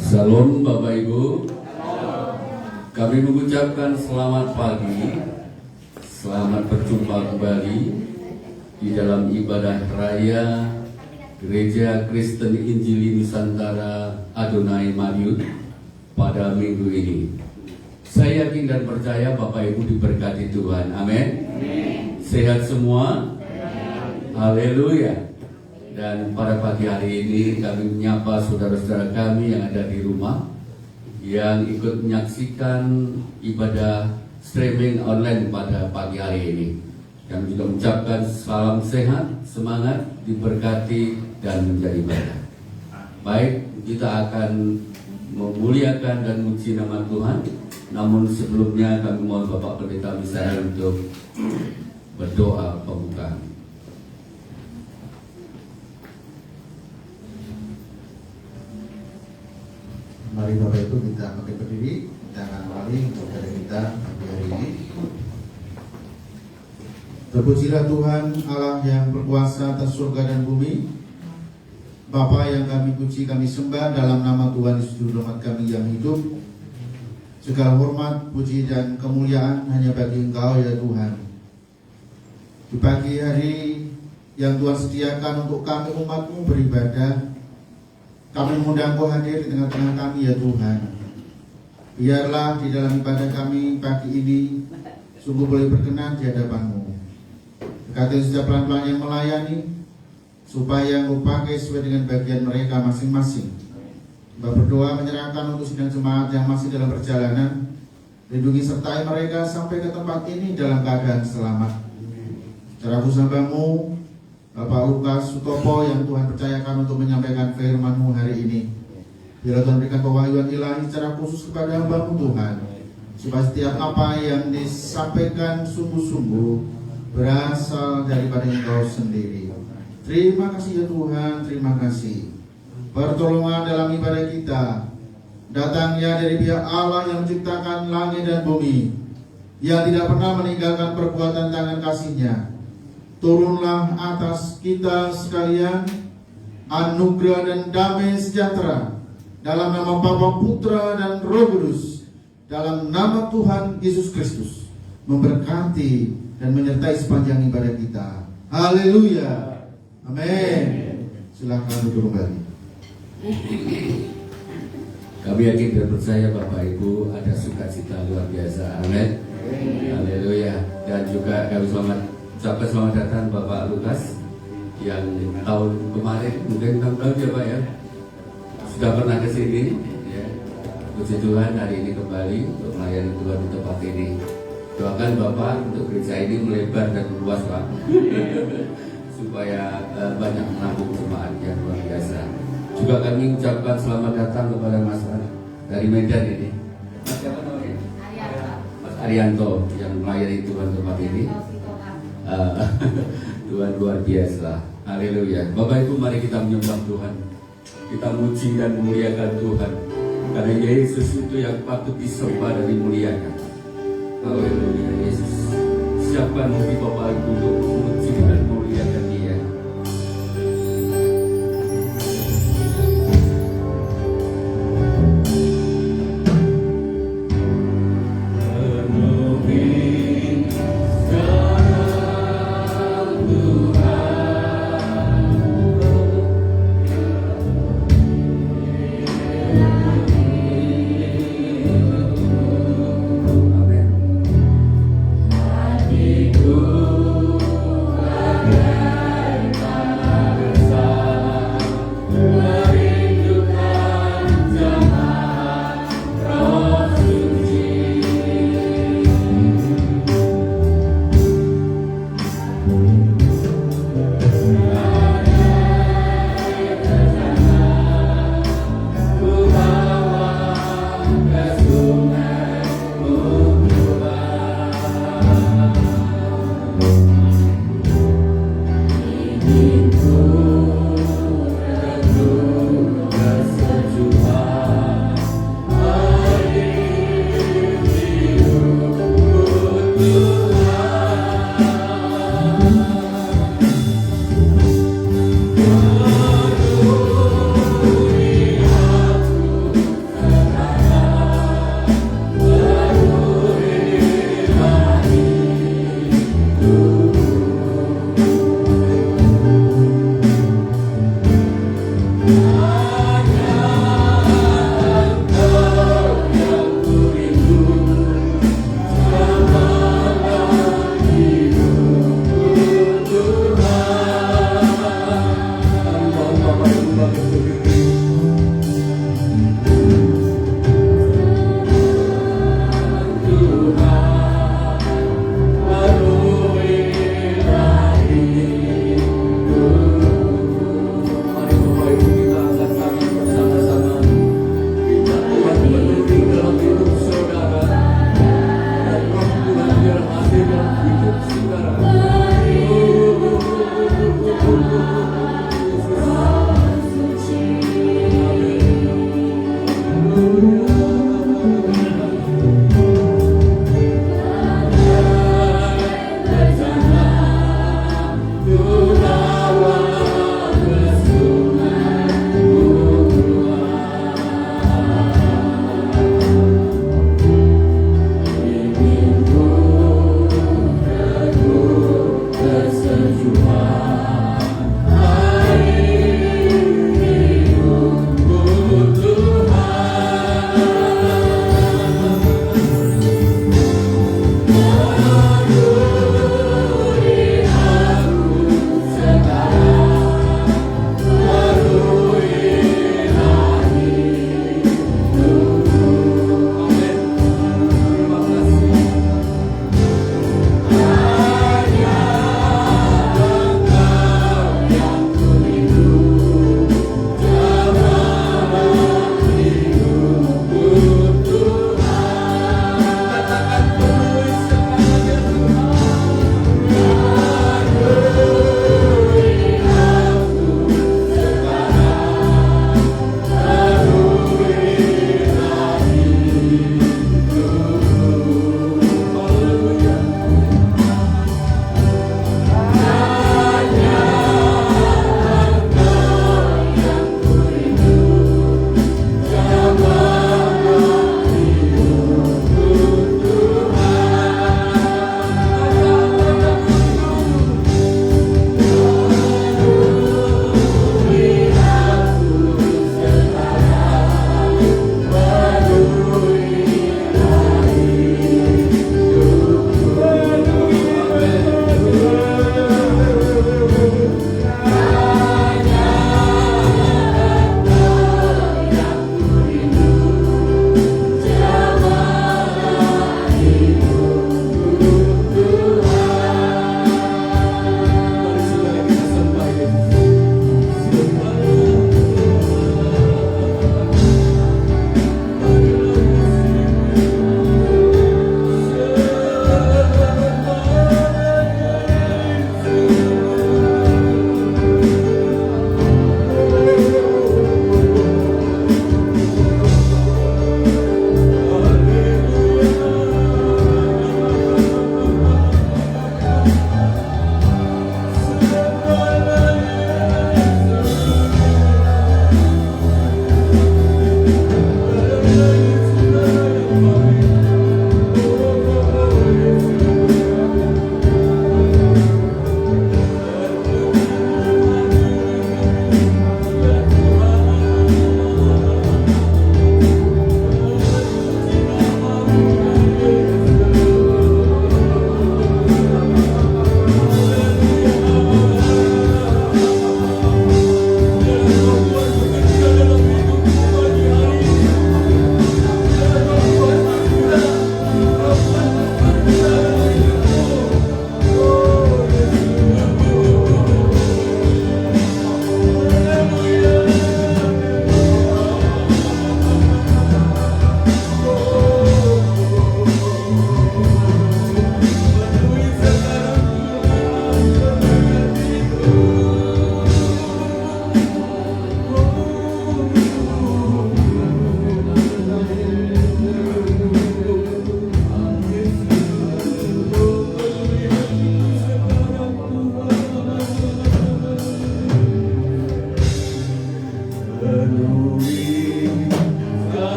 Salam Bapak Ibu. Kami mengucapkan selamat pagi, selamat berjumpa kembali di dalam ibadah raya Gereja Kristen Injili Nusantara Adonai Madiun pada minggu ini. Saya yakin dan percaya Bapak Ibu diberkati Tuhan. Amin. Sehat semua. Haleluya. Dan pada pagi hari ini kami menyapa saudara-saudara kami yang ada di rumah, yang ikut menyaksikan ibadah streaming online pada pagi hari ini. Kami juga mengucapkan salam sehat, semangat, diberkati dan menjadi berkat. Baik, kita akan memuliakan dan memuji nama Tuhan. Namun sebelumnya kami mohon Bapak Pendeta Misael untuk berdoa pembukaan. Mari Bapak Ibu kita pakai berdiri, kita akan mulai untuk kita pagi hari ini. Terpujilah Tuhan Allah yang berkuasa atas surga dan bumi. Bapa yang kami puji, kami sembah dalam nama Tuhan Yesus Juru Selamat kami yang hidup. Segala hormat, puji dan kemuliaan hanya bagi Engkau ya Tuhan. Di pagi hari yang Tuhan sediakan untuk kami umat-Mu beribadah, kami mengundang Kau hadir di tengah-tengah kami ya Tuhan. Biarlah di dalam ibadah kami pagi ini sungguh boleh berkenan di hadapan-Mu. Berkati setiap pelan-pelan yang melayani, supaya Kau pakai sesuai dengan bagian mereka masing-masing. Mbak berdoa menyerahkan untuk sidang jemaat yang masih dalam perjalanan. Lindungi sertai mereka sampai ke tempat ini dalam keadaan selamat. Secara khusus hamba-Mu Bapak Lukas Sutopo yang Tuhan percayakan untuk menyampaikan firman-Mu hari ini. Biarlah Tuhan berikan pewahyuan ilahi secara khusus kepada hamba-Mu Tuhan, supaya setiap apa yang disampaikan sungguh-sungguh berasal daripada Engkau sendiri. Terima kasih ya Tuhan, terima kasih. Pertolongan dalam ibadah kita datangnya dari pihak Allah yang menciptakan langit dan bumi, yang tidak pernah meninggalkan perbuatan tangan kasih-Nya. Turunlah atas kita sekalian anugerah dan damai sejahtera dalam nama Bapa, Putra dan Roh Kudus, dalam nama Tuhan Yesus Kristus, memberkati dan menyertai sepanjang ibadah kita. Haleluya. Amin. Silakan duduk kembali. Kami yakin dan percaya Bapak Ibu ada sukacita luar biasa. Amin. Haleluya. Dan juga kami ucapkan selamat datang Bapak Lukas yang tahun kemarin, mungkin tahun ya Pak ya, sudah pernah ke sini ya. Puji Tuhan hari ini kembali untuk melayani Tuhan di tempat ini. Doakan Bapak untuk gereja ini melebar dan meluas Pak supaya banyak menampung jemaat yang luar biasa. Juga kami ucapkan selamat datang kepada Mas dari Medan ini, Mas siapa namanya? Mas Arianto yang melayani Tuhan tempat ini. Tuhan luar biasa. Haleluya. Bapak Ibu, mari kita menyembah Tuhan, kita muji dan memuliakan Tuhan, karena Yesus itu yang patut disembah dan dimuliakan. Haleluya. Yesus, siapa mungkin Bapak Ibu untuk memuji dan memuliakan Dia? Hatiku Mari Bapak Ibu kita angkat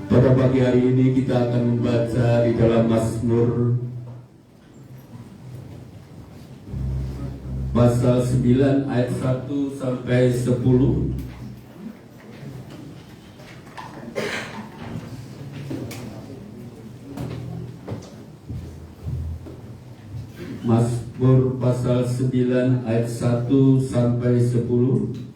Pada pagi hari ini kita akan membaca di dalam Mazmur pasal 9 ayat 1 sampai 10. Mazmur pasal 9 ayat 1 sampai 10.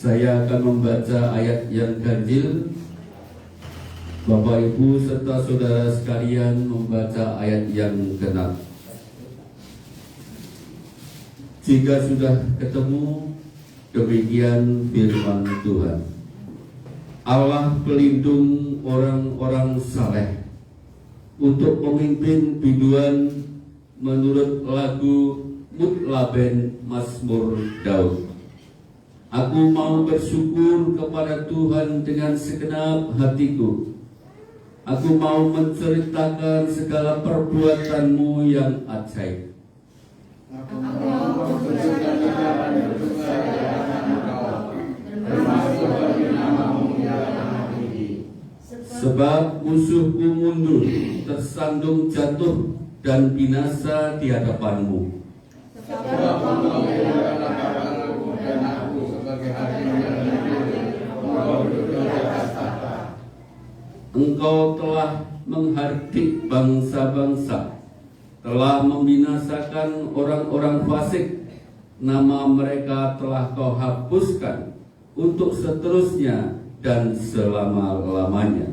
Saya akan membaca ayat yang ganjil. Bapak Ibu serta saudara sekalian membaca ayat yang genap. Jika sudah ketemu, demikian firman Tuhan. Allah pelindung orang-orang saleh untuk memimpin biduan menurut lagu Mutlaben Mazmur Daud. Aku mau bersyukur kepada Tuhan dengan segenap hatiku. Aku mau menceritakan segala perbuatan-Mu yang ajaib. Aku mau menceritakan kebesaran Engkau, termasuk bagi nama-Mu yang maha tinggi. Sebab musuhku mundur, tersandung jatuh dan binasa di hadapan-Mu. Sebab Engkau adalah kawanku dan aku sebagai hakim yang jujur, Engkau duduk di atas tahta. Engkau telah menghardik bangsa-bangsa, telah membinasakan orang-orang fasik. Nama mereka telah Kau hapuskan untuk seterusnya dan selama-lamanya.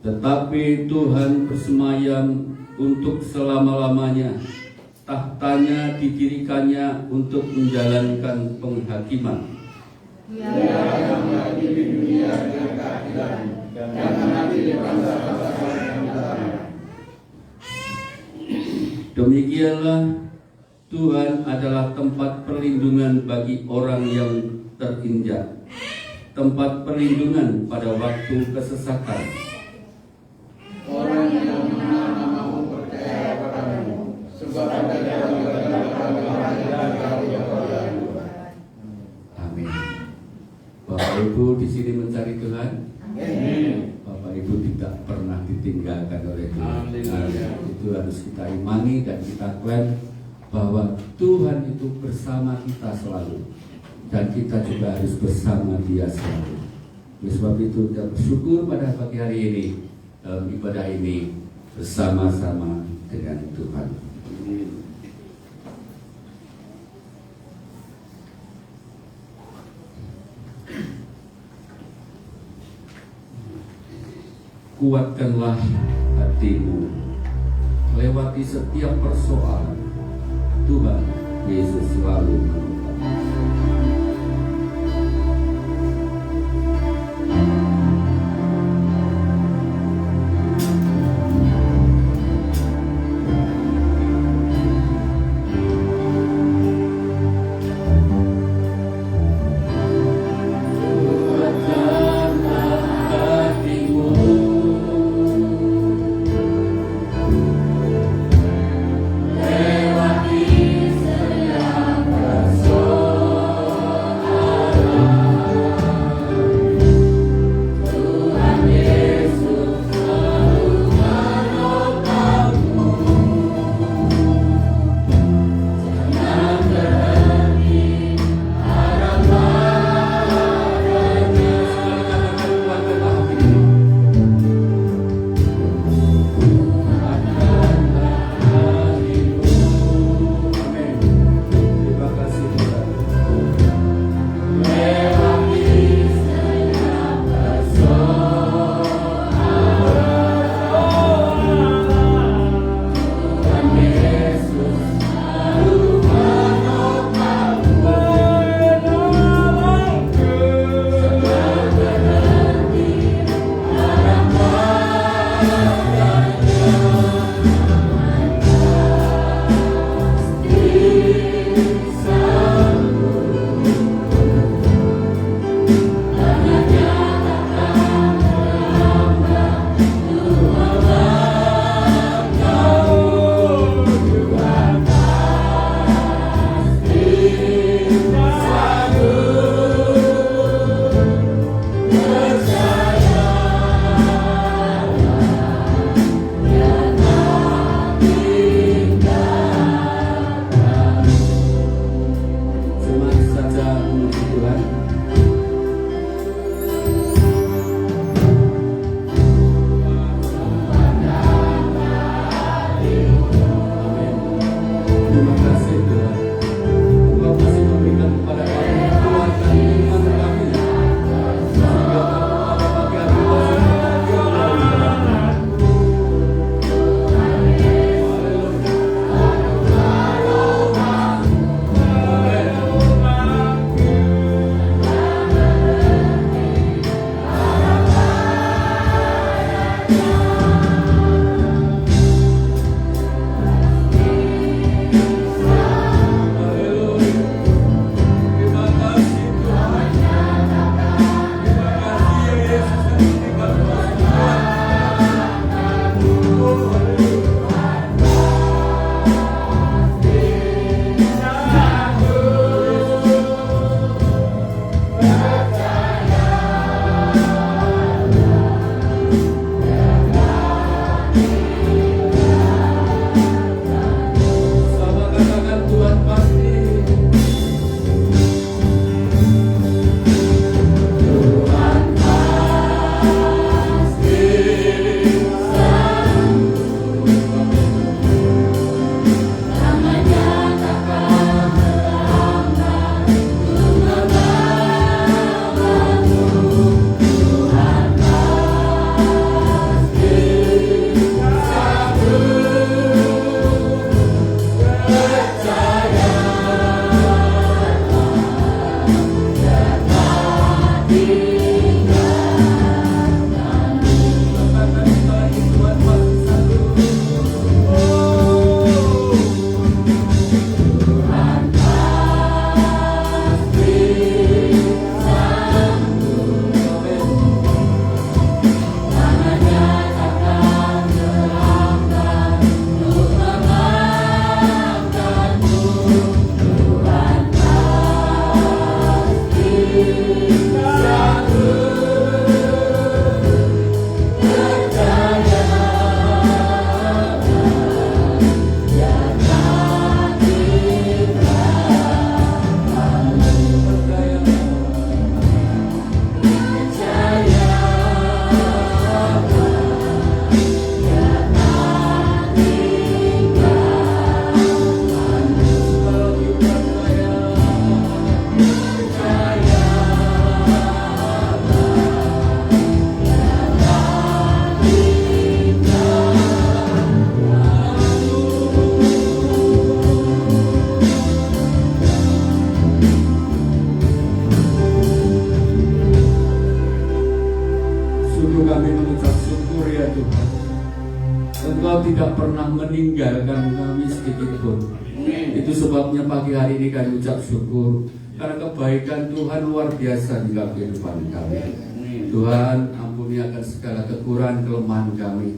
Tetapi Tuhan bersemayam untuk selama-lamanya. Tahtanya didirikannya untuk menjalankan penghakiman. Dia yang menghadiri di dunia dengan keadilan dan menghadiri bangsa-bangsa yang datang. Demikianlah Tuhan adalah tempat perlindungan bagi orang yang terinjak, tempat perlindungan pada waktu kesesakan. Orang yang mengenal nama-Mu percaya padamu, sebab ada dalam Amin. Bapak Ibu di sini mencari Tuhan. Amin. Bapak Ibu tidak pernah ditinggalkan oleh Tuhan. Itu harus kita imani dan kita klaim bahwa Tuhan itu bersama kita selalu, dan kita juga harus bersama Dia selalu. Oleh sebab itu kita bersyukur pada pagi hari ini dalam ibadah ini bersama-sama dengan Tuhan. kuatkanlah hatimu. Lewati setiap persoalan, Tuhan Yesus selalu menolong. Lewati setiap persoalan, sungguh kami mengucap syukur ya Tuhan. Engkau tidak pernah meninggalkan kami sedikit pun. Itu sebabnya pagi hari ini kami ucap syukur karena kebaikan Tuhan luar biasa di dalam kehidupan kami. Tuhan, ampuni akan segala kekurangan kelemahan kami.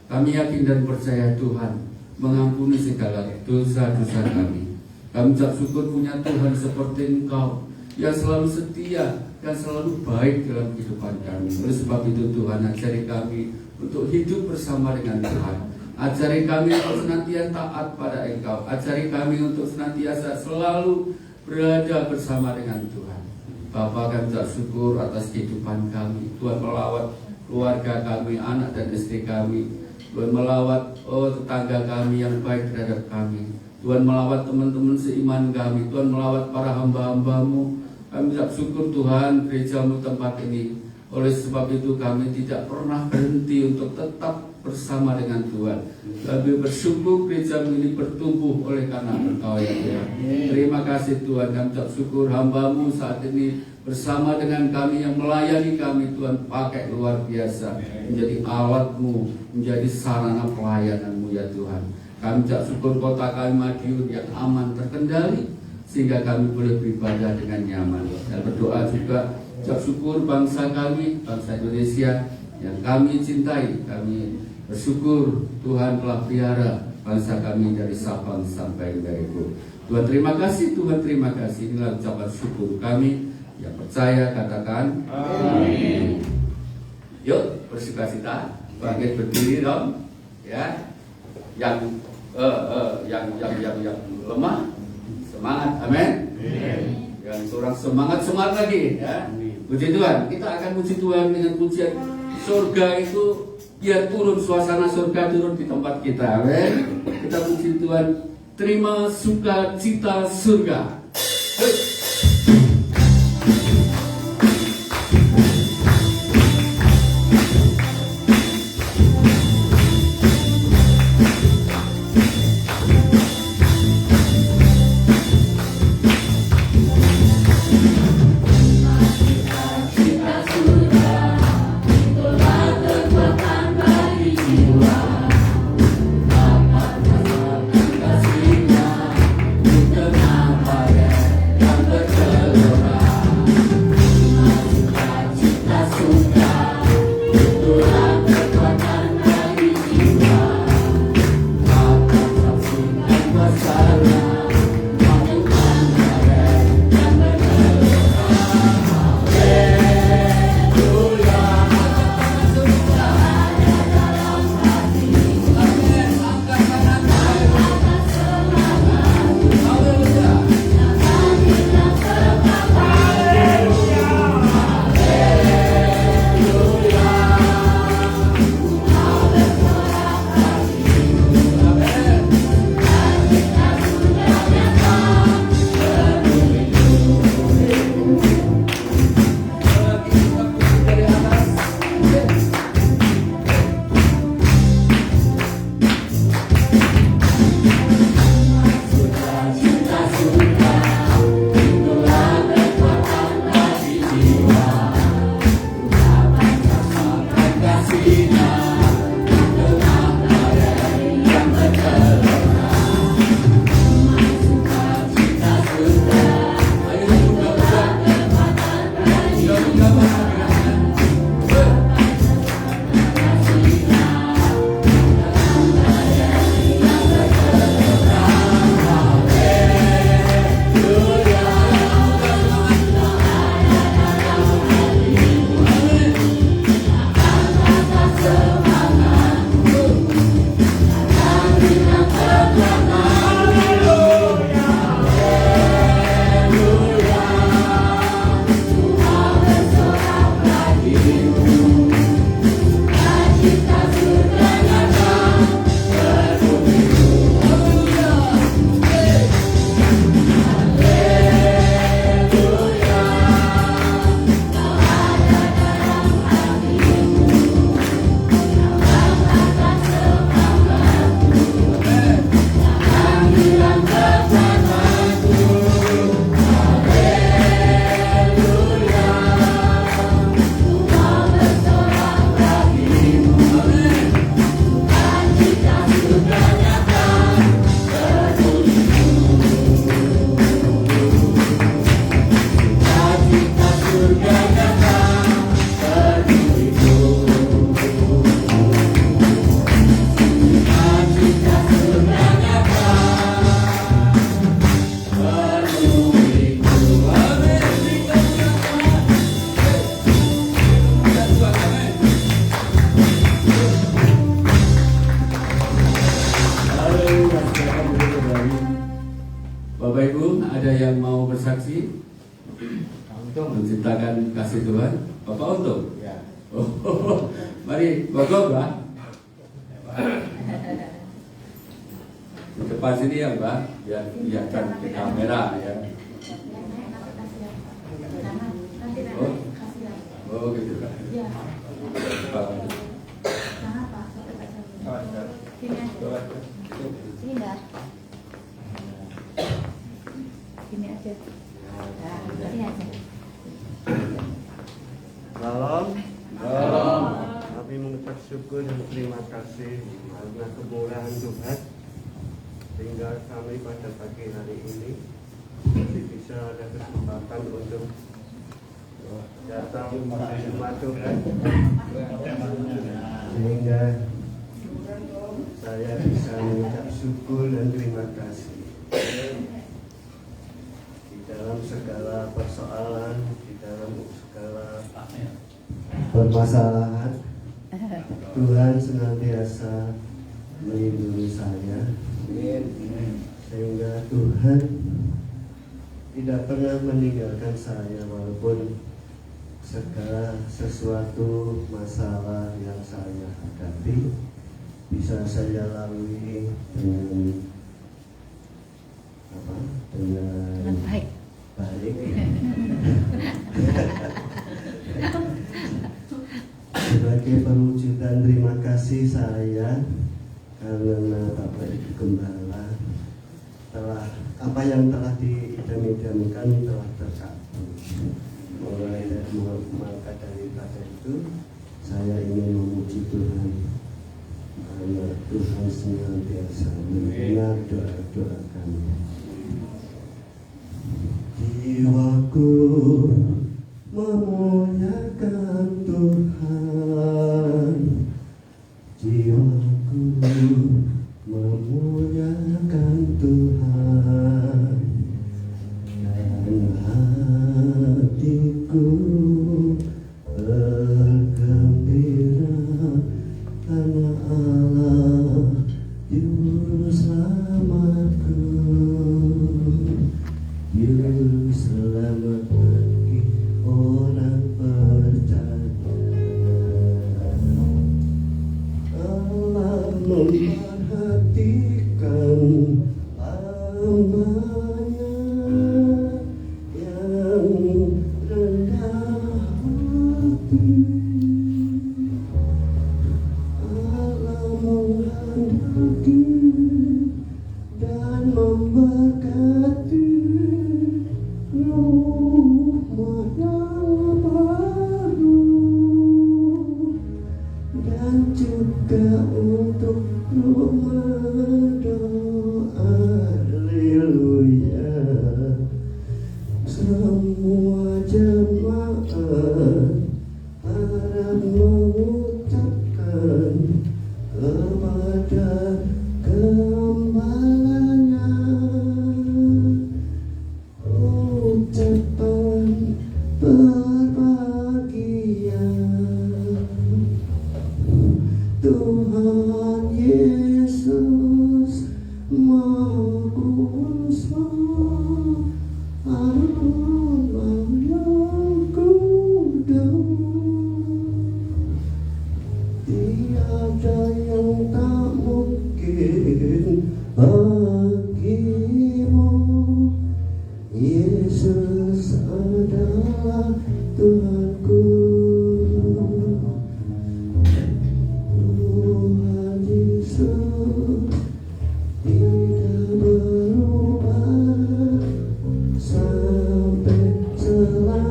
Kami yakin dan percaya Tuhan mengampuni segala dosa-dosa kami. Kami ucap syukur punya Tuhan seperti Engkau yang selalu setia, yang selalu baik dalam kehidupan kami. Oleh sebab itu Tuhan, ajari kami untuk hidup bersama dengan Tuhan. Ajari kami untuk senantiasa taat pada Engkau. Ajari kami untuk senantiasa selalu berada bersama dengan Tuhan. Bapa, kami ucap syukur atas kehidupan kami. Tuhan melawat keluarga kami, anak dan istri kami. Tuhan melawat tetangga kami yang baik terhadap kami. Tuhan melawat teman-teman seiman kami. Tuhan melawat para hamba-hambamu. Kami ucap syukur Tuhan gerejamu tempat ini. Oleh sebab itu kami tidak pernah berhenti untuk tetap bersama dengan Tuhan. Kami bersyukur gerejamu ini bertumbuh oleh karena Engkau ya Tuhan. Terima kasih Tuhan. Kami ucap syukur hamba-Mu saat ini bersama dengan kami yang melayani kami Tuhan, pakai luar biasa. Menjadi alat-Mu, menjadi sarana pelayanan-Mu ya Tuhan. Kami ucap syukur kota kami Madiun yang aman terkendali, sehingga kami boleh beribadah dengan nyaman. Dan berdoa juga ucap syukur bangsa kami, bangsa Indonesia yang kami cintai. Kami bersyukur Tuhan telah pelihara bangsa kami dari Sabang sampai Merauke. Tuhan terima kasih, Tuhan terima kasih. Inilah ucapan syukur kami. Yang percaya katakan amin. Yuk bersukacita, bangkit berdiri dong, ya. Yang lemah semangat, amin. Yang kurang semangat lagi, ya. Puji Tuhan. Kita akan puji Tuhan dengan pujian surga itu. Biar turun suasana surga turun di tempat kita, amin. Kita puji Tuhan. Terima sukacita surga. Terima kasih. menciptakan kasih Tuhan. Bapak Untung. Ya. Oh, mari Bapak. Di depan sini ya Mbak, biar kelihatan di kamera ya. Oh gitu kan. Sini aja. Sini aja. Salam. Salam. Kami mengucap syukur dan terima kasih karena kemurahan Tuhan sehingga kami pada pagi hari ini masih bisa ada kesempatan untuk datang ke rumah Tuhan, sehingga saya bisa mengucap syukur dan terima kasih di dalam segala persoalan, di dalam segala permasalahan. Tuhan senantiasa melindungi saya, sehingga Tuhan tidak pernah meninggalkan saya walaupun segala sesuatu masalah yang saya hadapi bisa saya lalui dengan Baik. Sebagai perwujudan terima kasih saya karena Bapak Ibu Gembala telah apa yang telah diidam-idamkan telah terkabul. Mulai dari maka daripada itu saya ingin memuji Tuhan karena Tuhan senantiasa mendengar doa-doa kami. Jiwaku memuliakan Tuhan, jiwaku memuliakan Tuhan, dan hatiku bergembira karena Allah Juru Selamatku. Juru Selamat bagi orang percaya. Allah memperhatikan hamba-Nya yang rendah hati. Allah menghendaki dan memberkati rumah yang baru, dan juga untuk rumah doa. Haleluya. Semua jemaat harap mengucapkan kepada gembalanya ucapan berbahagia. Tuhan Yesus Maha Kuasa, Allah yang kudus, tiada yang tak mungkin bagimu. Yesus adalah Tuhanku. Tuhan Yesus tidak berubah sampai selamanya.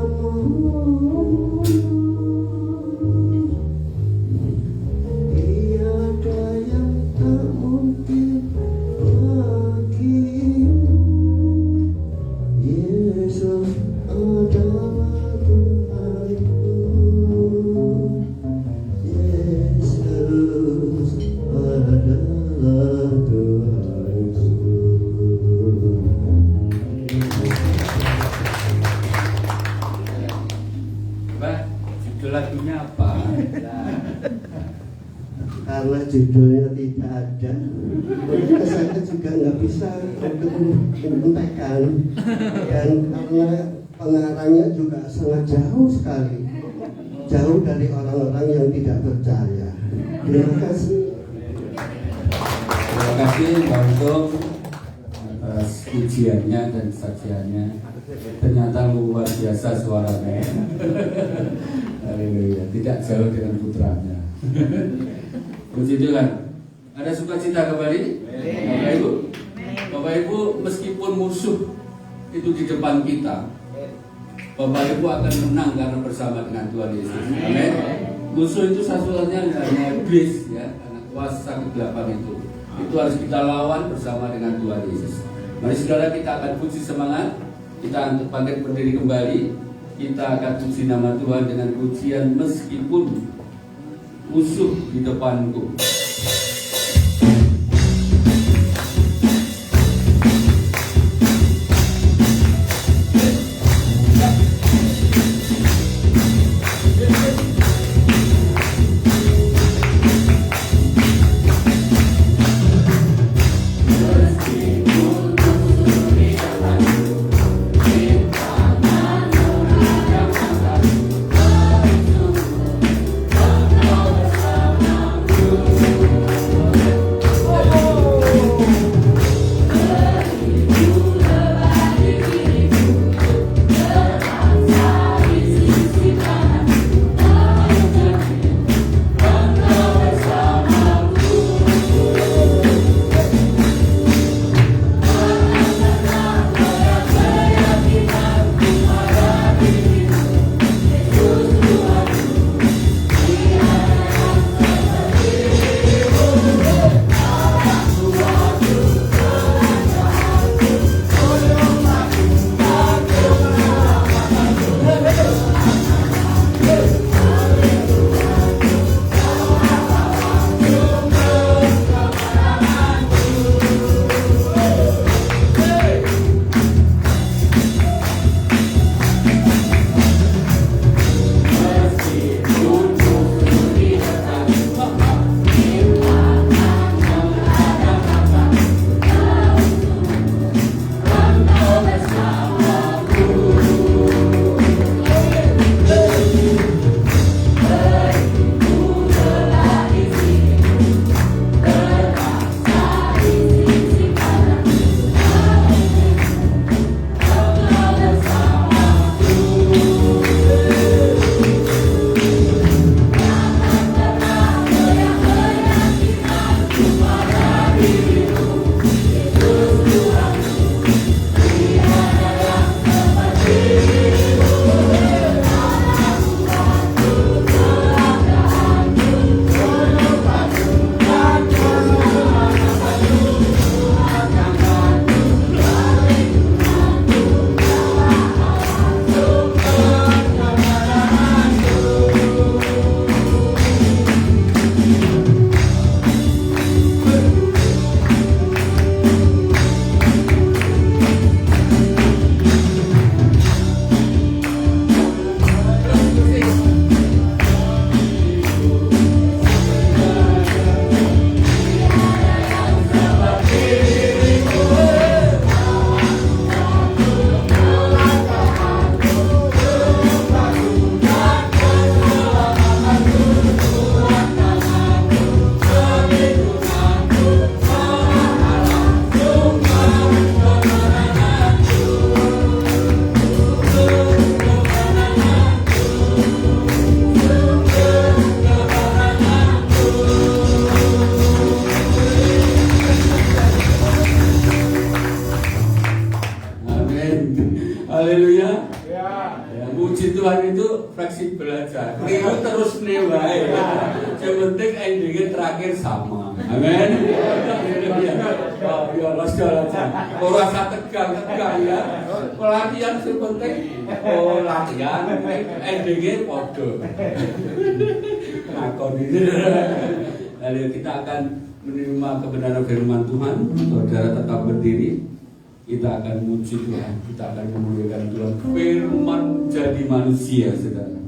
Tiada yang tak mungkin bagimu. Yesus adalah Tuhanku. Yesus adalah Tuhanku. Mbak, judul lagunya apa? Karena judulnya tidak ada, maka saya juga nggak bisa menyampaikan. Dan karena pengarangnya juga sangat jauh sekali, jauh dari orang-orang yang tidak percaya. Terima kasih. Terima kasih Pak Untung atas pujiannya dan sajiannya. Ternyata luar biasa suaranya. Haleluya, tidak jauh dengan putranya. Puji Tuhan. Ada sukacita kembali? Bapak Ibu. Bapak Ibu, meskipun musuh itu di depan kita, Bapak Ibu akan menang karena bersama dengan Tuhan Yesus. Amin. Musuh itu sasulannya hanya iblis, ya, karena kuasa kegelapan itu. Itu harus kita lawan bersama dengan Tuhan Yesus. Mari saudara, kita akan puji semangat. Kita akan bangkit berdiri kembali. Kita akan puji nama Tuhan dengan pujian meskipun musuh di depanku. Haleluya. Ya, puji Tuhan itu fleksibel aja. Keliru terus nih baik. Yang penting endingnya terakhir sama. Amin. Ya Allah aja. Rasa tegang ya. Pelatihan yang penting latihan endingnya podo. Ngakon ini. Lalu kita akan menerima kebenaran firman Tuhan. Saudara tetap berdiri. Kita akan muji Tuhan, kita akan memuliakan Tuhan. Firman jadi manusia, saudara.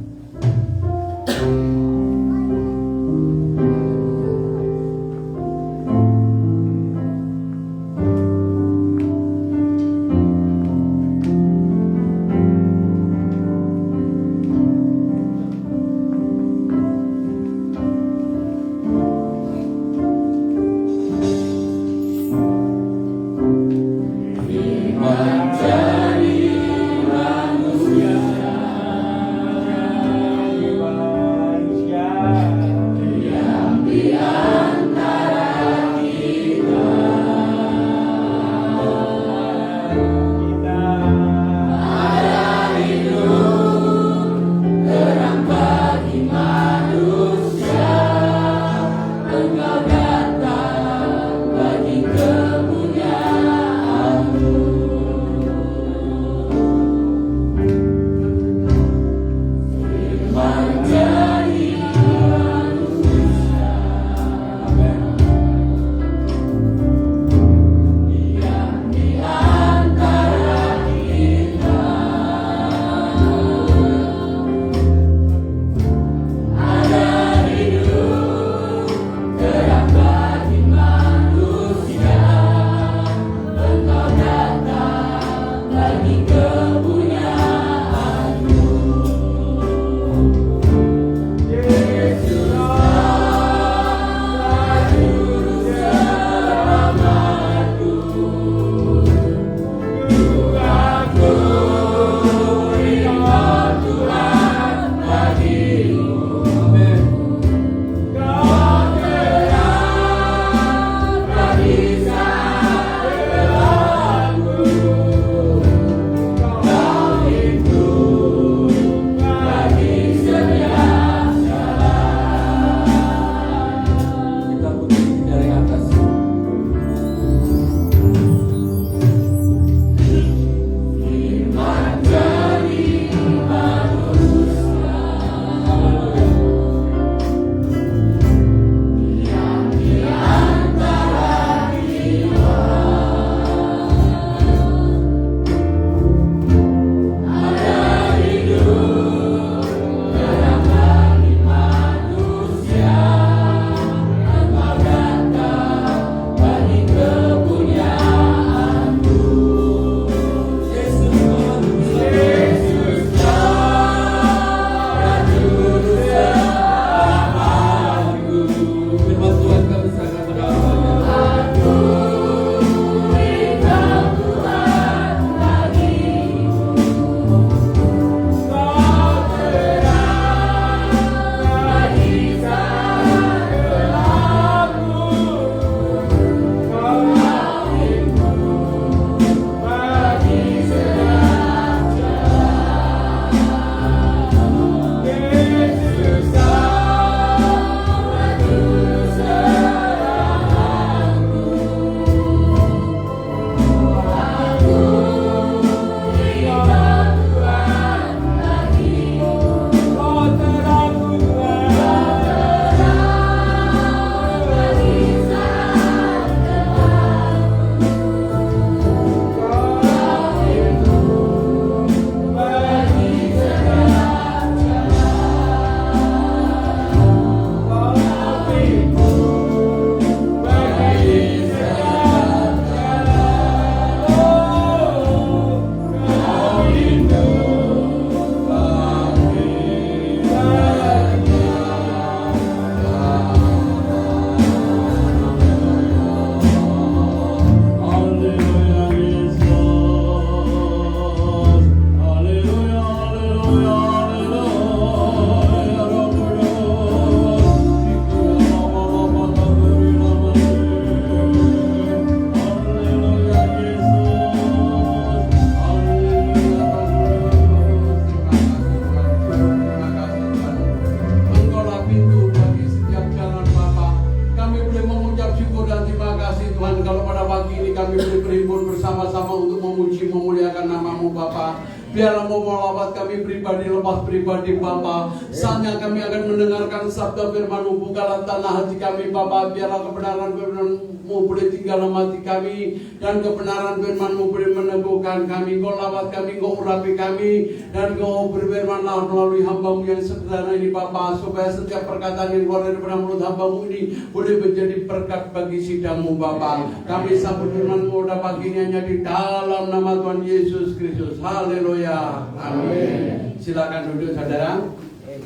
kami boleh berhimpun bersama-sama untuk memuji memuliakan nama-Mu Bapa. Biarlah Mu melawat kami pribadi lepas pribadi Bapa. Saatnya kami akan mendengarkan sabda firman-Mu, bukalah tanah hati kami Bapa. Biarlah kebenaran firman-Mu boleh tinggal dalam hati kami, dan kebenaran firman-Mu boleh meneguhkan kami. Kau lawat kami, Kau urapi kami, dan Kau berfirmanlah melalui hamba-Mu yang sederhana ini Bapa, supaya setiap perkataan yang keluar dari mulut hamba-Mu ini boleh menjadi berkat bagi sidang-Mu Bapa. Kami sambut firman-Mu pada pagi ini hanya di dalam nama Tuhan Yesus Kristus. Haleluya. Amin. Silakan duduk saudara.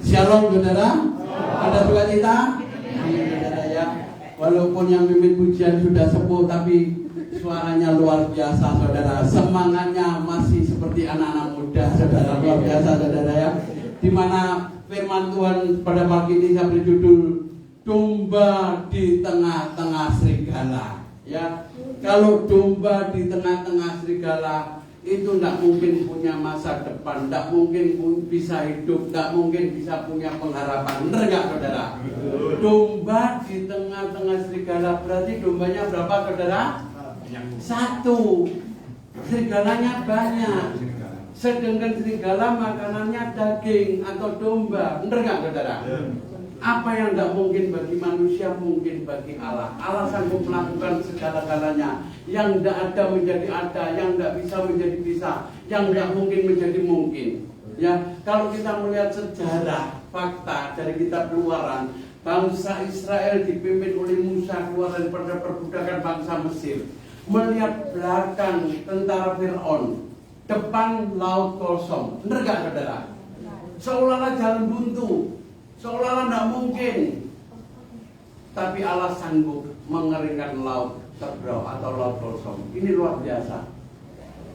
Shalom saudara. Ada sukacita? Amin saudara ya. Walaupun yang mimpin pujian sudah sepuh, tapi suaranya luar biasa saudara. Semangatnya masih seperti anak-anak muda saudara. Luar biasa saudara ya. Dimana firman Tuhan pada pagi ini saya beri judul domba di tengah-tengah serigala. Ya, kalau domba di tengah-tengah serigala itu tidak mungkin punya masa depan, tidak mungkin bisa hidup, tidak mungkin bisa punya pengharapan. Benar nggak saudara? Domba di tengah-tengah serigala, berarti dombanya berapa saudara? Satu. Serigalanya banyak. Sedangkan serigala makanannya daging atau domba. Benar nggak saudara? Apa yang tidak mungkin bagi manusia mungkin bagi Allah. Allah sanggup melakukan segala-galanya. Yang tidak ada menjadi ada, yang tidak bisa menjadi bisa, yang tidak mungkin menjadi mungkin. Ya, kalau kita melihat sejarah fakta dari kitab Keluaran, bangsa Israel dipimpin oleh Musa keluar daripada perbudakan bangsa Mesir. Melihat belakang tentara Fir'aun, depan laut kosong. Benar gak saudara? Seolah-olah jalan buntu, seolah-olah tidak mungkin. Tapi Allah sanggup mengeringkan laut terbrau atau laut kosong. Ini luar biasa.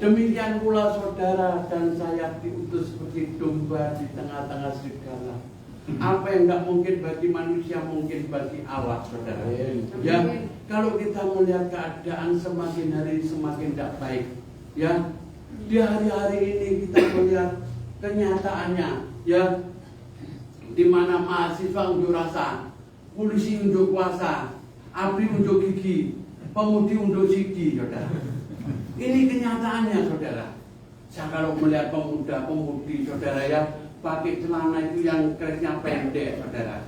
Demikian pula saudara dan saya diutus seperti domba di tengah-tengah serigala. Apa yang tidak mungkin bagi manusia mungkin bagi Allah saudara. Ya, kalau kita melihat keadaan semakin hari semakin tidak baik. Ya, di hari-hari ini kita melihat kenyataannya. Ya, di mana mahasiswa unjuk rasa, polisi unjuk kuasa, ABRI unjuk gigi, pemudi unjuk sigi, saudara. Ini kenyataannya, saudara. Saya kalau melihat pemuda-pemudi, saudara ya, pakai celana itu yang kerisnya pendek, saudara.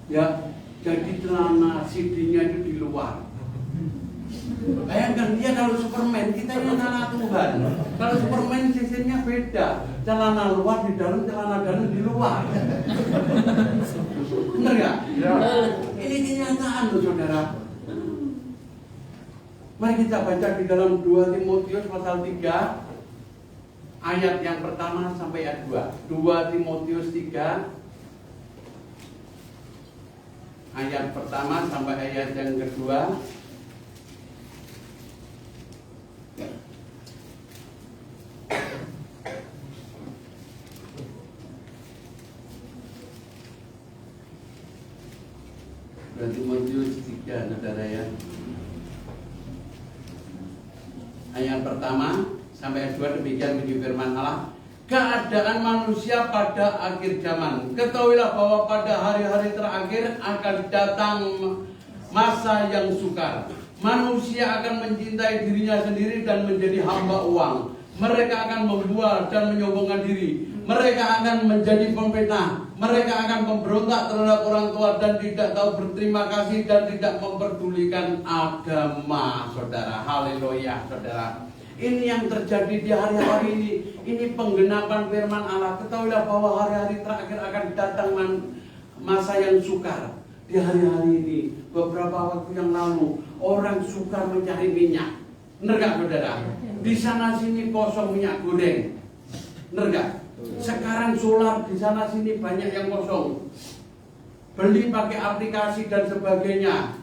Ya, jadi celana CD-nya itu di luar. Bayangkan dia kalau Superman, kita ini anak Tuhan. Kalau Superman sistemnya beda, celana luar di dalam, celana dalam di luar. Benar gak? Ya. Ini kenyataan loh saudara. Mari kita baca di dalam 2 Timotius pasal 3 ayat yang pertama sampai ayat 2. 2 Timotius 3 ayat pertama sampai ayat yang kedua. Timotius 3 saudara ya. Ayat pertama sampai ayat 2 demikian bunyi firman Allah. Keadaan manusia pada akhir zaman. Ketahuilah bahwa pada hari-hari terakhir akan datang masa yang sukar. Manusia akan mencintai dirinya sendiri dan menjadi hamba uang. Mereka akan membual dan menyombongkan diri. Mereka akan menjadi pemfitnah. Mereka akan memberontak terhadap orang tua dan tidak tahu berterima kasih dan tidak memperdulikan agama, saudara. Haleluya, saudara. Ini yang terjadi di hari-hari ini. Ini penggenapan firman Allah. Ketahuilah bahwa hari-hari terakhir akan datang masa yang sukar. Di hari-hari ini, beberapa waktu yang lalu, orang sukar mencari minyak. Benar gak, saudara? Di sana sini kosong minyak goreng. Benar gak? Sekarang solar di sana sini banyak yang kosong. Beli pakai aplikasi dan sebagainya.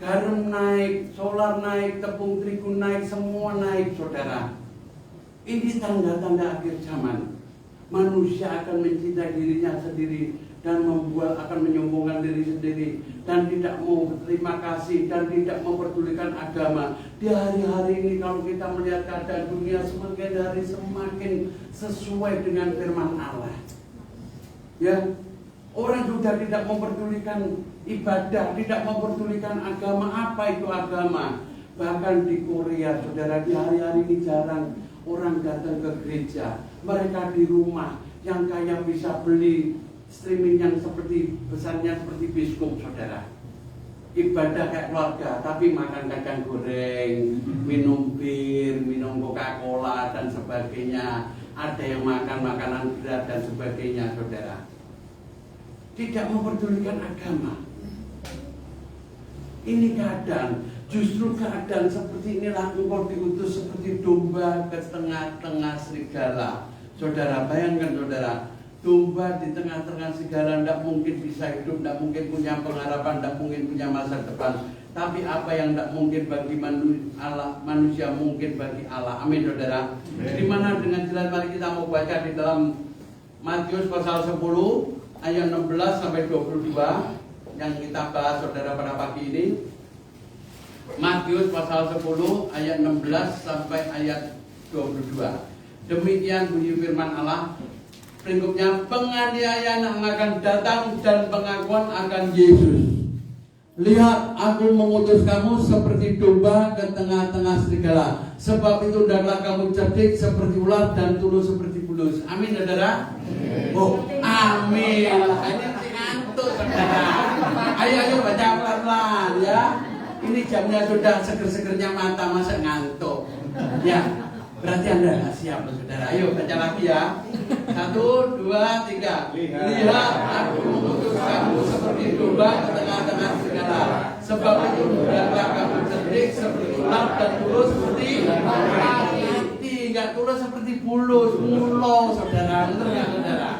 Garam naik, solar naik, tepung terigu naik, semua naik, saudara. Ini tanda-tanda akhir zaman. Manusia akan mencintai dirinya sendiri dan akan menyombongkan diri sendiri dan tidak mau berterima kasih dan tidak memperdulikan agama. Di hari-hari ini kalau kita melihat keadaan dunia semakin hari semakin sesuai dengan firman Allah. Ya, orang sudah tidak memperdulikan ibadah, tidak memperdulikan agama. Apa itu agama? Bahkan di Korea, saudara, di hari-hari ini jarang orang datang ke gereja. Mereka di rumah, yang kaya bisa beli streaming yang seperti besarnya seperti biskup, saudara. Ibadah kayak keluarga, tapi makan kacang goreng, minum bir, minum Coca-Cola dan sebagainya. Ada yang makan makanan berat dan sebagainya, saudara. Tidak memperdulikan agama. Ini keadaan, justru keadaan seperti inilah engkau diutus seperti domba ke tengah-tengah serigala. Saudara, bayangkan saudara, domba di tengah-tengah serigala tidak mungkin bisa hidup, tidak mungkin punya pengharapan, tidak mungkin punya masa depan. Tapi apa yang tidak mungkin bagi manusia mungkin bagi Allah. Amin, saudara. Di mana dengan jelas mari kita mau baca di dalam Matius pasal 10 ayat 16 sampai 22 yang kita bahas, saudara, pada pagi ini. Matius pasal 10 ayat 16 sampai ayat 22. Demikian bunyi firman Allah. Berikutnya, penganiayaan akan datang dan pengakuan akan Yesus. Lihat, aku mengutus kamu seperti domba ke tengah-tengah serigala. Sebab itu hendaklah kamu cerdik seperti ular dan tulus seperti bulus. Amin, saudara. Oh, amin. Ini ngantuk, saudara. Ayo baca pelan-pelan ya. Ini jamnya sudah seger-segernya mata, masa ngantuk. Ya. Berarti Anda nggak siap, saudara. Ayo baca lagi ya. 1, 2, 3. Lihat, aku mengutus kamu seperti domba ke tengah-tengah serigala. Sebab itu hendaklah kamu cerdik seperti ular dan tulus seperti mati. Nggak tulus seperti bulus, mulo, saudara. Benar nggak, saudara?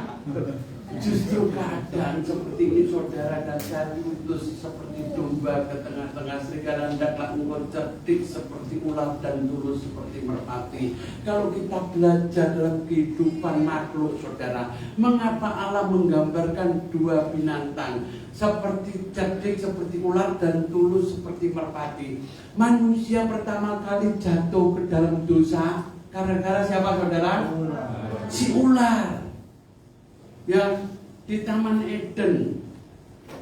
Justru keadaan seperti ini, saudara, dan saya diutus seperti domba ke tengah-tengah serigala. Hendaklah engkau cerdik seperti ular dan tulus seperti merpati. Kalau kita belajar dalam kehidupan makhluk, saudara, mengapa Allah menggambarkan dua binatang seperti cerdik seperti ular dan tulus seperti merpati? Manusia pertama kali jatuh ke dalam dosa gara-gara siapa, saudara? Si ular. Ya, di Taman Eden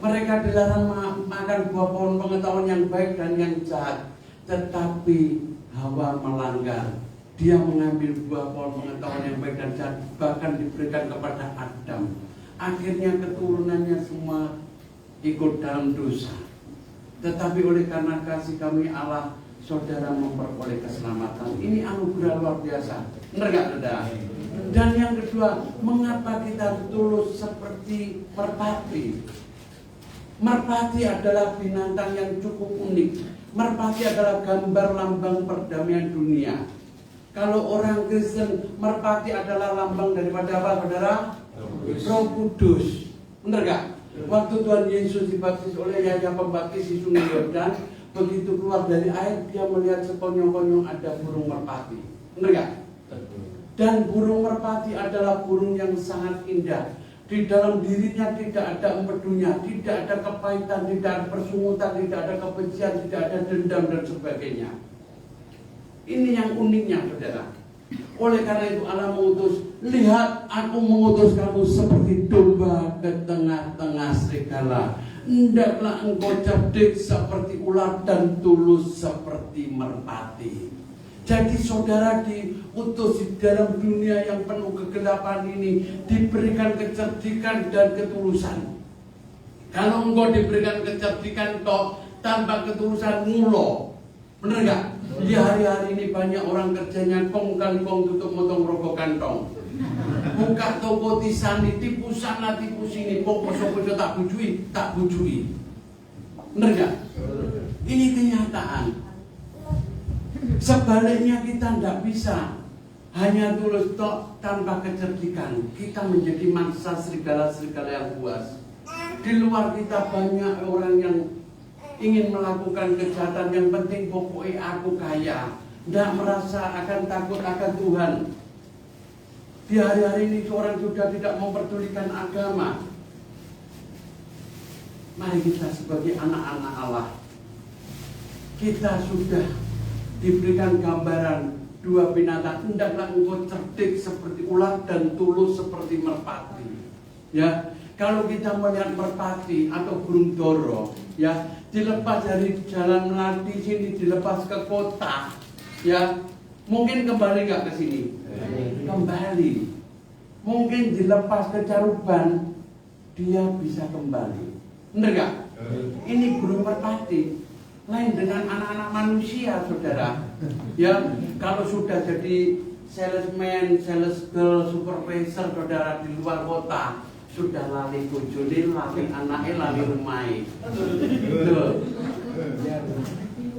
mereka dilarang makan buah pohon pengetahuan yang baik dan yang jahat, tetapi Hawa melanggar. Dia mengambil buah pohon pengetahuan yang baik dan jahat, bahkan diberikan kepada Adam. Akhirnya keturunannya semua ikut dalam dosa. Tetapi oleh karena kasih kami Allah, saudara memperoleh keselamatan. Ini anugerah luar biasa. Benar gak, saudara? Dan yang kedua, mengapa kita tulus seperti merpati? Merpati adalah binatang yang cukup unik. Merpati adalah gambar lambang perdamaian dunia. Kalau orang Kristen, merpati adalah lambang daripada apa, saudara? Roh Kudus. Benar gak? Waktu Tuhan Yesus dibaptis oleh Yahya Pembaptis di Sungai Yordan, begitu keluar dari air, dia melihat sekonyong-konyong ada burung merpati. Benar gak? Dan burung merpati adalah burung yang sangat indah. Di dalam dirinya tidak ada empedunya, tidak ada kepahitan, tidak ada persungutan, tidak ada kebencian, tidak ada dendam dan sebagainya. Ini yang uniknya, saudara. Oleh karena itu Allah mengutus, lihat, aku mengutus kamu seperti domba ke tengah-tengah serigala. Hendaklah engkau cerdik seperti ular dan tulus seperti merpati. Jadi saudara diutus di dalam dunia yang penuh kegelapan ini, diberikan kecerdikan dan ketulusan. Kalau engkau diberikan kecerdikan toh tanpa ketulusan, ngulo. Bener gak? Di hari-hari ini banyak orang kerjanya kong kali kong tutup motong rokok kantong. Buka toko tisani, tipu sana tipu sini, poso-poso tak bujui. Bener gak? Ini kenyataan. Sebaliknya kita tidak bisa hanya tulus tok tanpa kecerdikan. Kita menjadi mangsa serigala-serigala yang buas. Di luar kita banyak orang yang ingin melakukan kejahatan. Yang penting pokoknya aku kaya, tidak merasa akan takut akan Tuhan. Di hari-hari ini orang sudah tidak memperdulikan agama. Mari kita sebagai anak-anak Allah, kita sudah diberikan gambaran dua binatang. Hendaklah engkau cerdik seperti ular dan tulus seperti merpati. Ya, kalau kita melihat merpati atau burung doro, ya, dilepas dari jalan melati sini, dilepas ke kota, ya, mungkin kembali nggak ke sini? Kembali. Mungkin dilepas ke Caruban, dia bisa kembali. Bener nggak? Ini burung merpati, lain dengan anak-anak manusia, saudara. Ya, kalau sudah jadi salesman, sales girl, supervisor, saudara di luar kota, sudah lali bojone, lali anaknya, lali rumahnya.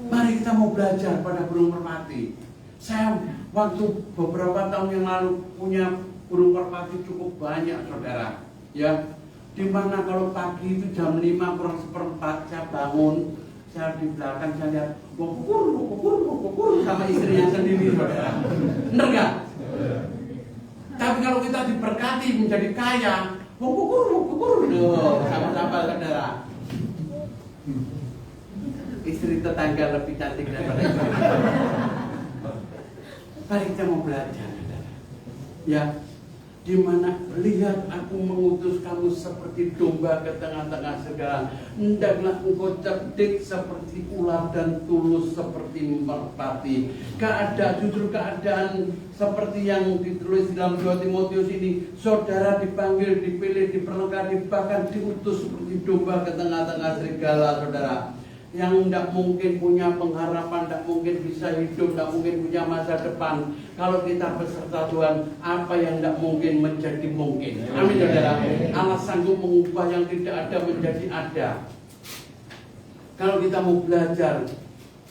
Mari kita mau belajar pada burung merpati. Saya waktu beberapa tahun yang lalu punya burung merpati cukup banyak, saudara. Ya, dimana kalau pagi itu jam 5 kurang seperempat saya bangun, saya di belakang saya lihat kukur sama istrinya sendiri, saudara. Bener nggak? Tapi kalau kita diberkati menjadi kaya, kukur sama-sama, saudara. Istri tetangga lebih cantik daripada istri. Mari kita mau belajar, saudara. Ya, dimana lihat aku mengutus kamu seperti domba ke tengah-tengah segala. Hendaklah engkau cerdik seperti ular dan tulus seperti merpati. Justru keadaan seperti yang ditulis dalam 2 Timotius ini, saudara dipanggil, dipilih, diperlengkapi, bahkan diutus seperti domba ke tengah-tengah serigala, saudara. Yang tidak mungkin punya pengharapan, tidak mungkin bisa hidup, tidak mungkin punya masa depan. Kalau kita beserta Tuhan, apa yang tidak mungkin menjadi mungkin. Amin, saudara. Allah sanggup mengubah yang tidak ada menjadi ada. Kalau kita mau belajar,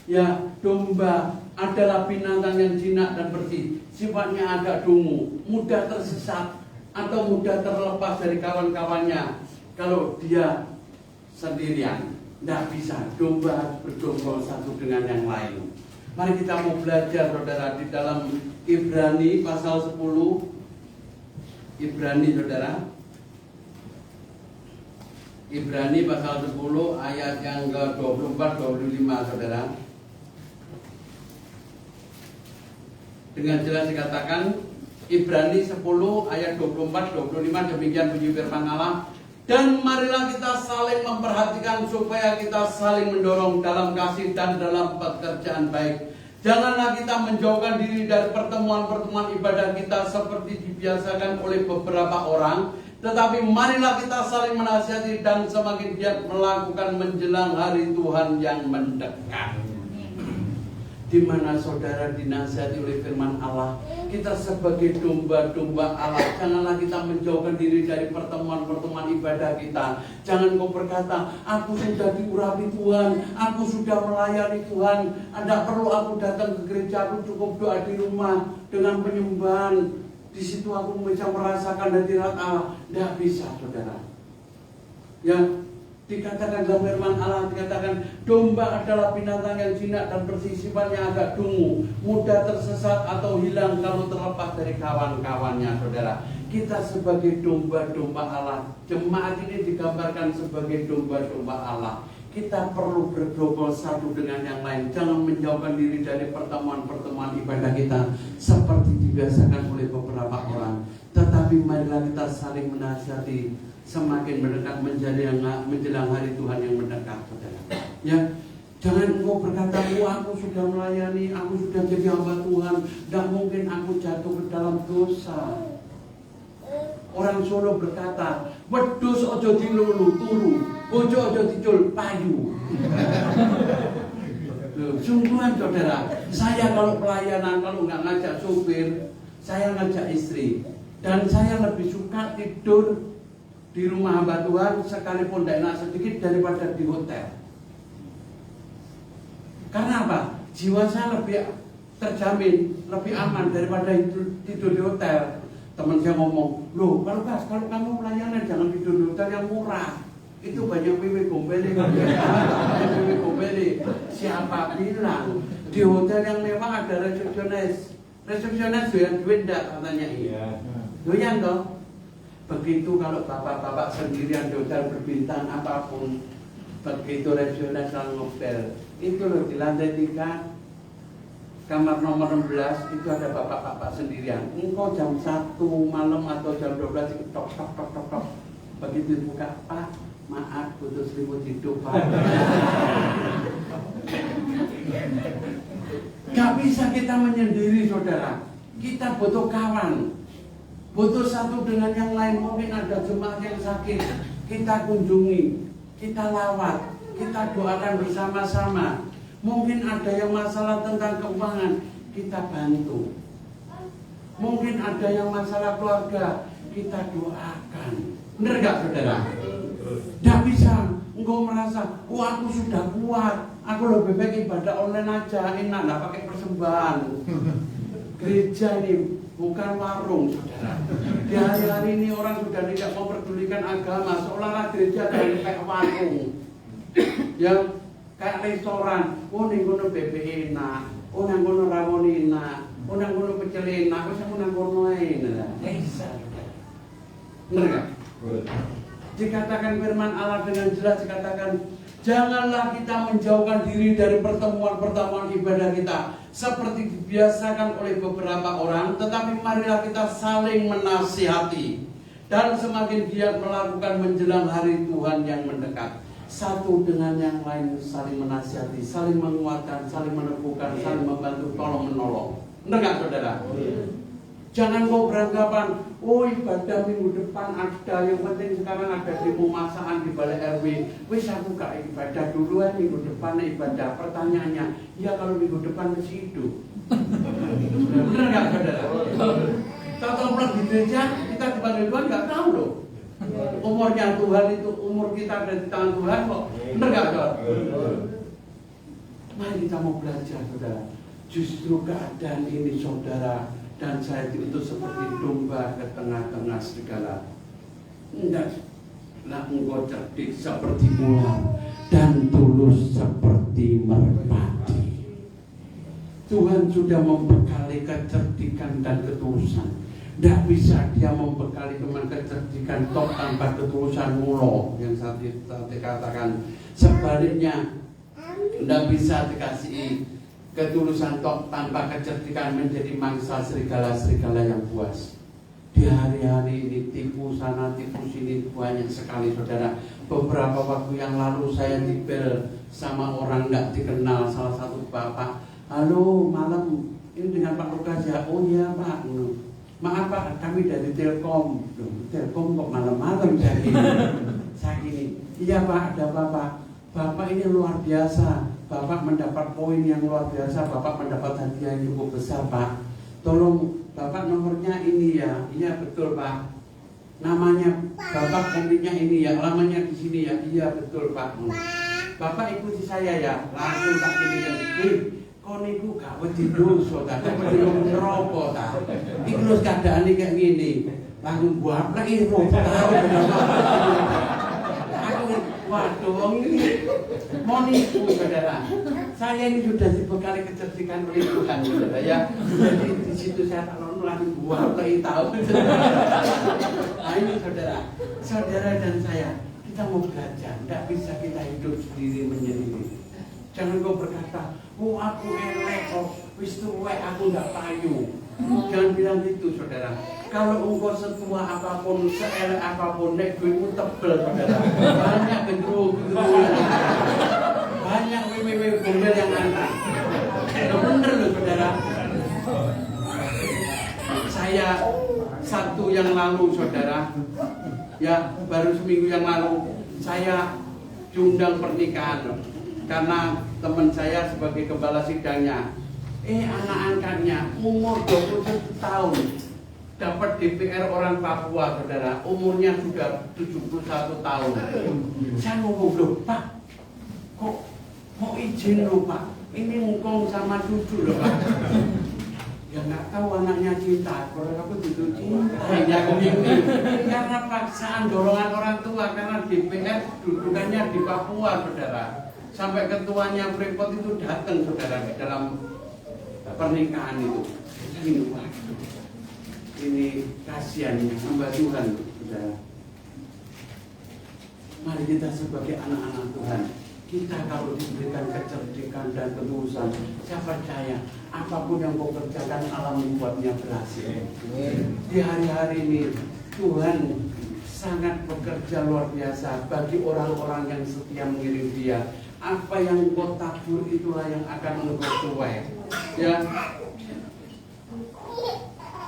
ya, domba adalah binatang yang jinak dan bersih, sifatnya agak dungu, mudah tersesat atau mudah terlepas dari kawan-kawannya. Kalau dia sendirian, tidak bisa, domba harus bergerombol satu dengan yang lain. Mari kita mau belajar, saudara, di dalam Ibrani pasal 10. Ibrani, saudara. Ibrani pasal 10 ayat yang ke-24-25, saudara. Dengan jelas dikatakan, Ibrani 10 ayat 24-25, demikian bunyi firman Allah. Dan marilah kita saling memperhatikan supaya kita saling mendorong dalam kasih dan dalam pekerjaan baik. Janganlah kita menjauhkan diri dari pertemuan-pertemuan ibadah kita seperti dibiasakan oleh beberapa orang, tetapi marilah kita saling menasihati dan semakin giat melakukan menjelang hari Tuhan yang mendekat. Di mana saudara dinasihati oleh firman Allah, kita sebagai domba-domba Allah, janganlah kita menjauhkan diri dari pertemuan-pertemuan ibadah kita. Jangan kau berkata, aku sudah diurapi Tuhan, aku sudah melayani Tuhan, tidak perlu aku datang ke gereja, aku cukup doa di rumah dengan penyembahan. Di situ aku bisa merasakan hadirat Allah. Tidak bisa, saudara. Ya, dikatakan dalam firman Allah, dikatakan domba adalah binatang yang jinak dan bersih, sifatnya agak dungu, mudah tersesat atau hilang kalau terlepas dari kawan-kawannya, saudara. Kita sebagai domba-domba Allah, jemaat ini digambarkan sebagai domba-domba Allah. Kita perlu bergerombol satu dengan yang lain. Jangan menjauhkan diri dari pertemuan-pertemuan ibadah kita seperti dibiasakan oleh beberapa orang. Tetapi marilah kita saling menasihati, semakin mendekat menjelang hari Tuhan yang mendekat, saudara. Ya, jangan engkau berkata, aku sudah melayani, aku sudah jadi hamba Tuhan, tidak mungkin aku jatuh ke dalam dosa. Orang Solo berkata, wedhus ojo dilulu turu, bojo ojo dicul payu. Sungguhan, saudara. Saya kalau pelayanan, kalau nggak ngajak supir, saya ngajak istri. Dan saya lebih suka tidur di rumah hamba Tuhan sekalipun tidak enak sedikit daripada di hotel. Karena apa? Jiwa saya lebih terjamin, lebih aman daripada tidur di hotel. Teman saya ngomong, loh kalau kamu pelayanan jangan tidur di hotel yang murah. Itu banyak wiwi gombeli. Wiwi gombeli. Siapa bilang di hotel yang mewah ada resepsionis? Resepsionis doyan duit enggak, katanya iya. Doyan toh. Begitu kalau bapak-bapak sendirian di hotel berbintang apapun, begitu resepsionis dalam hotel, itu loh di lantai 3 kamar nomor 16 itu ada bapak-bapak sendirian. Engkau jam 1 malam atau jam 12 tok. Begitu buka, Pak, Maaf, butuh selimut hidup Pak. Gak bisa kita menyendiri saudara. Kita butuh kawan, butuh satu dengan yang lain. Mungkin ada jemaat yang sakit, kita kunjungi, kita lawat, kita doakan bersama-sama. Mungkin ada yang masalah tentang keuangan, kita bantu. Mungkin ada yang masalah keluarga, kita doakan. Benar gak saudara? Gak bisa engkau merasa, aku sudah kuat, aku lebih baik ibadah online aja, enak, gak pakai persembahan. Gereja ini bukan warung saudara. Di hari-hari ini orang sudah tidak memperdulikan agama, seolah-olah gereja kayak warung. Ya, kayak restoran. Oh ning kono bebek enak, oh nang kono rawon enak, oh nang kono pecel enak, wis aku nang kono ae. Bener gak? Dikatakan firman Allah dengan jelas, dikatakan janganlah kita menjauhkan diri dari pertemuan-pertemuan ibadah kita seperti dibiasakan oleh beberapa orang, tetapi marilah kita saling menasihati dan semakin giat melakukan menjelang hari Tuhan yang mendekat. Satu dengan yang lain saling menasihati, saling menguatkan, saling meneguhkan, saling membantu, tolong menolong. Benar gak saudara? Jangan kau beranggapan, oh ibadah minggu depan ada, yang penting sekarang ada demo masaan di balai RW. Wis aku gak ibadah duluan, minggu depan ibadah. Pertanyaannya, ya kalau minggu depan masih hidup. Benar gak saudara? Tahu-tahu pulang di gereja, kita dipanggil Tuhan gak tahu loh. Umurnya Tuhan itu, umur kita ada di tangan Tuhan kok. Benar gak saudara? Mari kita mau belajar saudara. Justru keadaan ini saudara dan saya itu seperti domba ke tengah-tengah serigala. Hendaklah engkau cerdik seperti ular dan tulus seperti merpati. Tuhan sudah membekali kecerdikan dan ketulusan. Tidak bisa dia membekali teman kecerdikan tok tanpa ketulusan mulo yang saya katakan. Sebaliknya tidak bisa dikasih ketulusan tok tanpa kecerdikan menjadi mangsa serigala-serigala yang puas. Di hari-hari ini tipu sana tipu sini banyak sekali saudara. Beberapa waktu yang lalu saya dibel sama orang tidak dikenal, salah satu bapak. Halo malam, ini dengan Pak Lukas ya? Oh iya Pak. Maaf Pak, kami dari Telkom. Telkom kok malam-malam jadi. Saya gini, iya Pak, ada Bapak. Bapak ini luar biasa. Bapak mendapat poin yang luar biasa, Bapak mendapat hadiah yang cukup besar Pak. Tolong Bapak nomornya ini ya. Iya betul Pak. Namanya Bapak komiknya ini ya, lamanya di sini ya. Iya betul Pak. Bapak ikuti saya ya. Langsung tak gini ya. Kau niku gak wedi dosa ta, kok wedi neraka ta. Iki terus keadaan iki kayak gini. Langsung buat lagi roh tahu. Waduh, wong ini mau nipu saudara. Saya ini sudah dibekali kecerdikan oleh Tuhan saudara ya. Jadi di situ saya tak langsung buat lagi tahu. Nah ini saudara dan saya, kita mau belajar. Tidak bisa kita hidup sendiri menyendiri. Jangan kau berkata, oh aku elek, oh wis tuwek aku nggak payu. Jangan bilang gitu saudara. Kalau engkau setua apapun, seelek apapun, nek duitmu tebel saudara. Banyak gendruwo, banyak wewe gombel yang antang. Bener loh saudara. Saya Sabtu yang lalu saudara, ya baru seminggu yang lalu saya diundang pernikahan karena teman saya sebagai gembala sidangnya. Anak angkatnya umur 21 tahun dapat DPR orang Papua saudara, umurnya sudah 71 tahun. Saya ngomong loh Pak, kok mau izin loh Pak, ini ngomong sama cucu loh Pak. Ya nggak tahu anaknya cinta, kalau aku juga cinta. Karena paksaan dorongan orang tua, karena DPR dudukannya di Papua saudara. Sampai ketuanya Freeport itu datang saudara di dalam pernikahan itu. Ini kasihannya hamba Tuhan saudara. Mari kita sebagai anak-anak Tuhan, kita kalau diberikan kecerdikan dan ketulusan, saya percaya apapun yang kau kerjakan alam membuatnya berhasil. Di hari-hari ini Tuhan sangat bekerja luar biasa bagi orang-orang yang setia mengiring dia. Apa yang engkau tabur itulah yang akan engkau tuai. Ya.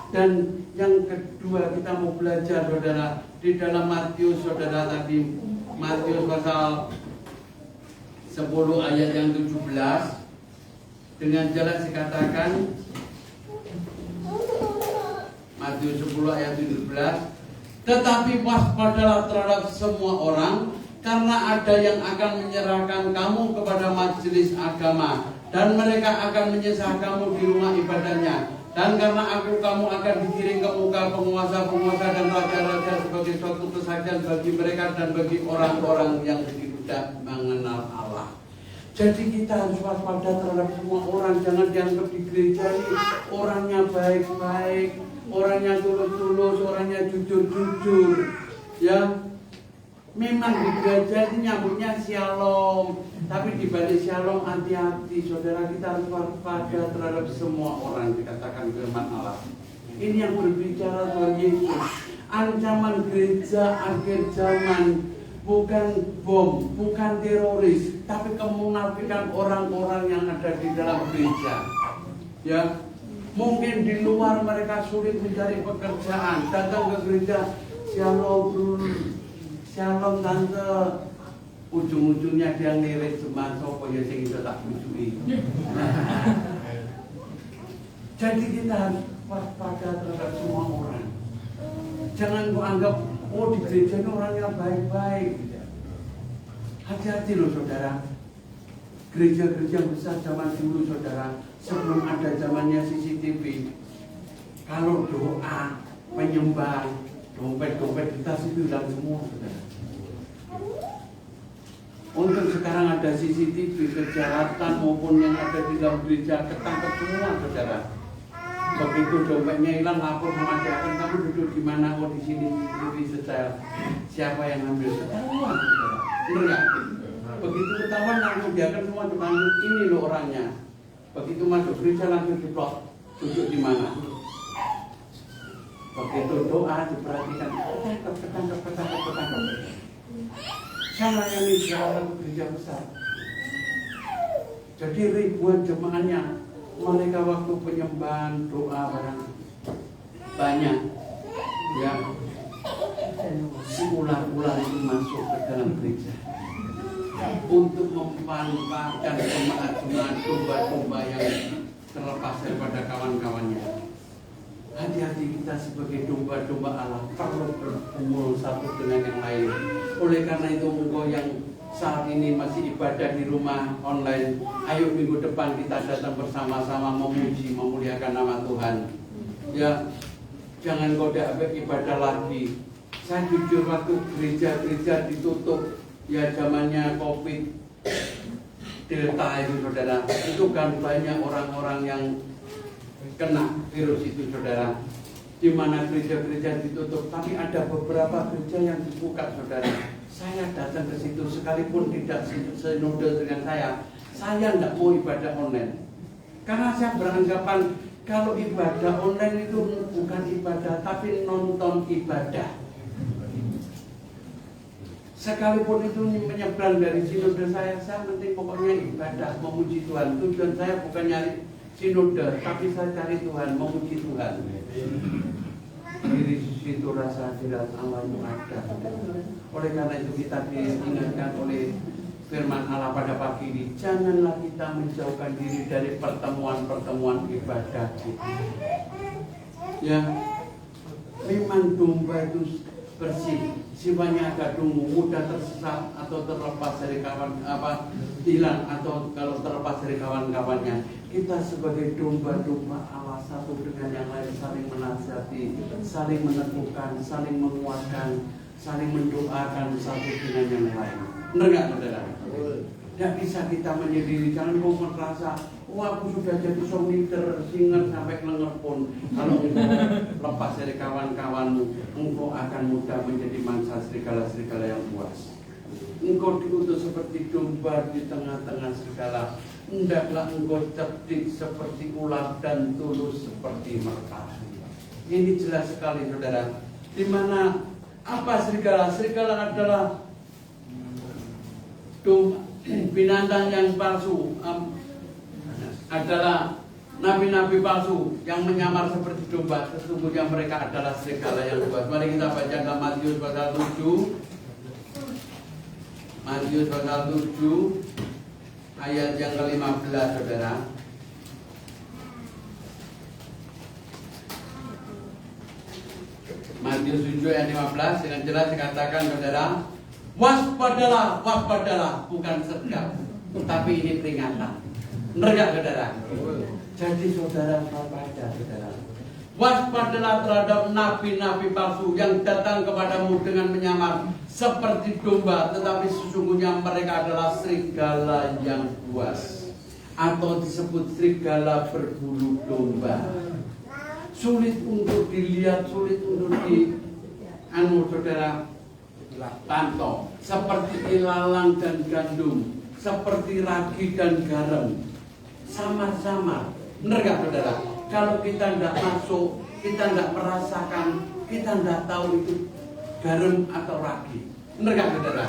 Dan yang kedua kita mau belajar saudara di dalam Matius, saudara tadi Matius pasal 10 ayat yang 17 dengan jelas dikatakan, Matius 10 ayat 17, tetapi waspadalah terhadap semua orang, karena ada yang akan menyerahkan kamu kepada majelis agama, dan mereka akan menyesah kamu di rumah ibadahnya. Dan karena kamu akan digiring ke muka penguasa-penguasa dan raja-raja sebagai suatu kesaksian bagi mereka dan bagi orang-orang yang tidak mengenal Allah. Jadi kita harus waspada terhadap semua orang. Jangan dianggap di gereja ini orangnya baik-baik, orangnya tulus-tulus, orangnya jujur-jujur. Ya, memang di gereja ini nyambutnya shalom, tapi di balik shalom hati-hati. Saudara, kita harus waspada terhadap semua orang, dikatakan firman Allah. Ini yang berbicara Tuhan Yesus. Ancaman gereja akhir zaman bukan bom, bukan teroris, tapi kemunafikan orang-orang yang ada di dalam gereja. Ya, mungkin di luar mereka sulit mencari pekerjaan, datang ke gereja, shalom, shalom tante, ujung-ujungnya dia ngirit cuma sopo ya sing iso tak bujui. Jadi kita harus waspada terhadap semua orang. Jangan kau anggap oh di gereja ini orangnya baik-baik. Hati-hati loh saudara. Gereja-gereja besar zaman dulu saudara, sebelum ada zamannya CCTV, kalau doa, penyembah, dompet-dompet kita itu hilang semua saudara. Untuk sekarang ada CCTV, kejahatan maupun yang ada di dalam gereja ketangkep semua saudara. Begitu dompetnya hilang, lapor sama dia, kamu duduk di mana? Oh di sini CCTV setel. Siapa yang ambil? Ketahuan saudara. Benar nggak? Begitu ketahuan langsung dia akan semua depan ini loh orangnya. Begitu masuk gereja langsung diplot duduk di mana. Begitu doa diperhatikan, ketangkep. Sama yang di dalam gereja besar. Jadi ribuan jemaahnya, mereka waktu penyembahan doa barang banyak, ya. Si ular-ular itu masuk ke dalam gereja untuk memanfaatkan jemaat-jemaat domba-domba yang terlepas daripada kawan-kawannya. Hati-hati kita sebagai domba-domba Allah perlu berkumpul satu dengan yang lain. Oleh karena itu engkau yang saat ini masih ibadah di rumah online, ayo minggu depan kita datang bersama-sama memuji, memuliakan nama Tuhan. Ya, jangan kau ibadah lagi. Saya jujur waktu gereja-gereja ditutup, ya zamannya COVID Delta itu saudara, itu kan banyak orang-orang yang kena virus itu saudara, di mana gereja-gereja ditutup, tapi ada beberapa gereja yang dibuka saudara. Saya datang ke situ sekalipun tidak senode dengan saya tidak mau ibadah online, karena saya beranggapan kalau ibadah online itu bukan ibadah tapi nonton ibadah. Sekalipun itu menyeberang dari sinode saya penting pokoknya ibadah, memuji Tuhan. Tujuan saya bukan nyari sinode, tapi saya cari Tuhan, memuji Tuhan. Di situ rasa hadirat Allah itu ada. Oleh karena itu kita diingatkan oleh firman Allah pada pagi ini, janganlah kita menjauhkan diri dari pertemuan-pertemuan ibadah kita. Ya, memang domba itu bersih, sifatnya agak dungu, mudah tersesat atau terlepas dari hilang atau kalau terlepas dari kawan-kawannya. Kita sebagai domba-domba Allah satu dengan yang lain saling menasihati, saling meneguhkan, saling menguatkan, saling mendoakan satu dengan yang lain. Benar nggak saudara? Tidak bisa kita menyendiri. Jangan kau merasa, wah aku sudah jadi song leader, singer sampai kelengar pun. Kalau engkau lepas dari kawan-kawanmu, engkau akan mudah menjadi mangsa serigala-serigala yang buas. Engkau diutus seperti domba di tengah-tengah serigala. Hendaklah engkau cerdik seperti ular dan tulus seperti merpati. Ini jelas sekali saudara. Di mana Apa serigala? Serigala adalah binatang yang palsu, adalah nabi-nabi palsu yang menyamar seperti domba. Sesungguhnya mereka adalah serigala yang buas. Mari kita baca dalam Matius pasal 7. Matius pasal 7 ayat yang ke-15, saudara. Matius 7 ayat 15 dengan jelas dikatakan, saudara, waspadalah, waspadalah, bukan segar, tapi ini peringatan. Benar gak, saudara? Jadi saudara waspada, saudara. Waspadalah terhadap nabi-nabi palsu yang datang kepadamu dengan menyamar seperti domba, tetapi sesungguhnya mereka adalah serigala yang buas, atau disebut serigala berbulu domba. Sulit untuk dilihat, sulit untuk saudara pantau, seperti ilalang dan gandum, seperti ragi dan garam, sama-sama. Benar gak, saudara? Kalau kita tidak masuk, kita tidak merasakan, kita tidak tahu itu garam atau ragi. Benar gak, saudara?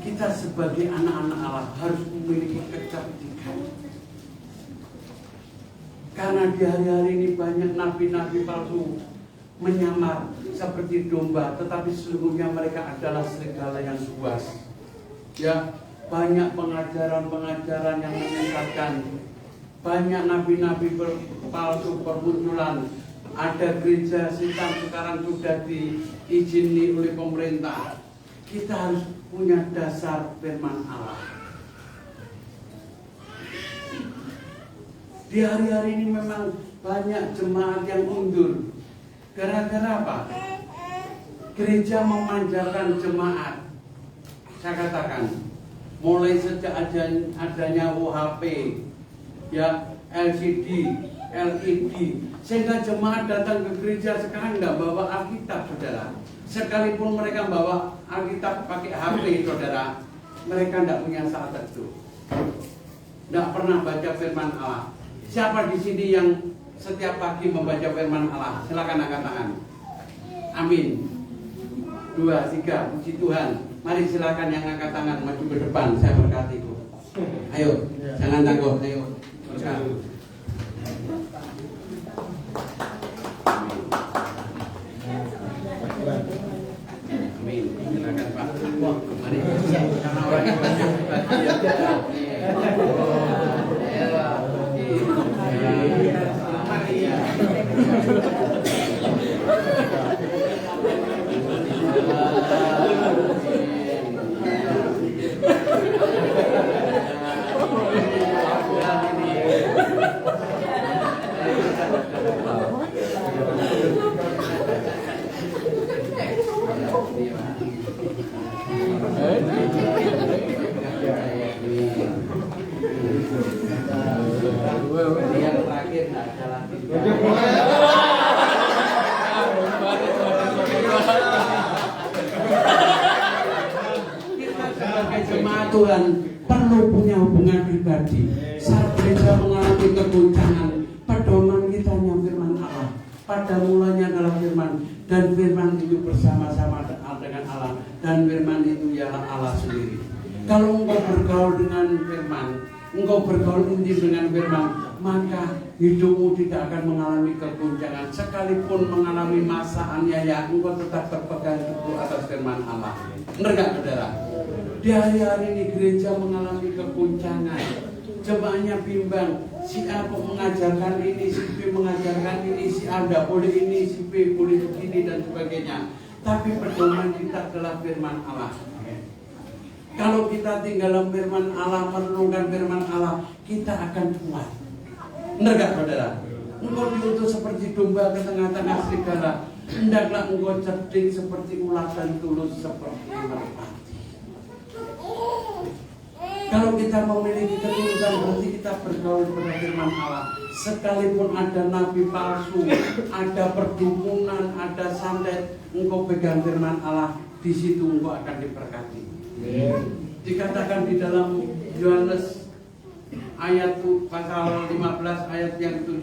Kita sebagai anak-anak Allah harus memiliki kecerdikan. Karena di hari-hari ini banyak nabi-nabi palsu menyamar seperti domba, tetapi sesungguhnya mereka adalah serigala yang buas. Ya, banyak pengajaran-pengajaran yang menyesatkan. Banyak nabi-nabi palsu bermunculan. Ada gereja Sitam sekarang sudah diizini oleh pemerintah. Kita harus punya dasar firman Allah. Di hari-hari ini memang banyak jemaat yang mundur. Gara-gara apa? Gereja memanjakan jemaat. Saya katakan, mulai sejak adanya UHP, ya, LCD, LED, sehingga jemaat datang ke gereja sekarang nggak bawa Alkitab, saudara. Sekalipun mereka bawa Alkitab pakai HP, saudara, mereka nggak punya saat itu. Nggak pernah baca firman Allah. Siapa di sini yang setiap pagi membaca firman Allah? Silakan angkat tangan. Amin. 2, 3, puji Tuhan. Mari silakan yang angkat tangan maju ke depan. Saya berkati itu. Ayo, jangan takut. Ayo, berkat. Amin. Silakan Pak. Mari. Karena orang yang banyak berkati. Yang terakhir adalah kita sebagai jemaat Tuhan perlu punya hubungan pribadi. Saat gereja mengalami keguncangan, pedoman kita hanya firman Allah. Pada mulanya adalah firman, dan firman itu bersama-sama dengan Allah, dan firman itu ialah Allah sendiri. Kalau engkau bergaul dengan firman, engkau bergaul intim dengan firman, maka hidupmu tidak akan mengalami keguncangan. Sekalipun mengalami masa aniaya, engkau tetap berpegang teguh atas firman Allah. Benar gak, saudara? Di hari-hari ini gereja mengalami keguncangan. Jemaahnya bimbang, si A kok mengajarkan ini, si B mengajarkan ini, si A tidak boleh ini, si B boleh begini dan sebagainya. Tapi pedoman kita adalah firman Allah. Kalau kita tinggal dalam firman Allah, merenungkan firman Allah, kita akan kuat. Benar gak, saudara? Engkau diutus seperti domba ke tengah-tengah serigala. Hendaklah engkau cerdik seperti ular dan tulus seperti merpati. Kalau kita memiliki ketulusan, berarti kita bergaul kepada firman Allah. Sekalipun ada nabi palsu, ada perdukunan, ada santet, engkau pegang firman Allah, di situ engkau akan diberkati. Dikatakan di dalam Yohanes ayat pasal 15 ayat yang 7,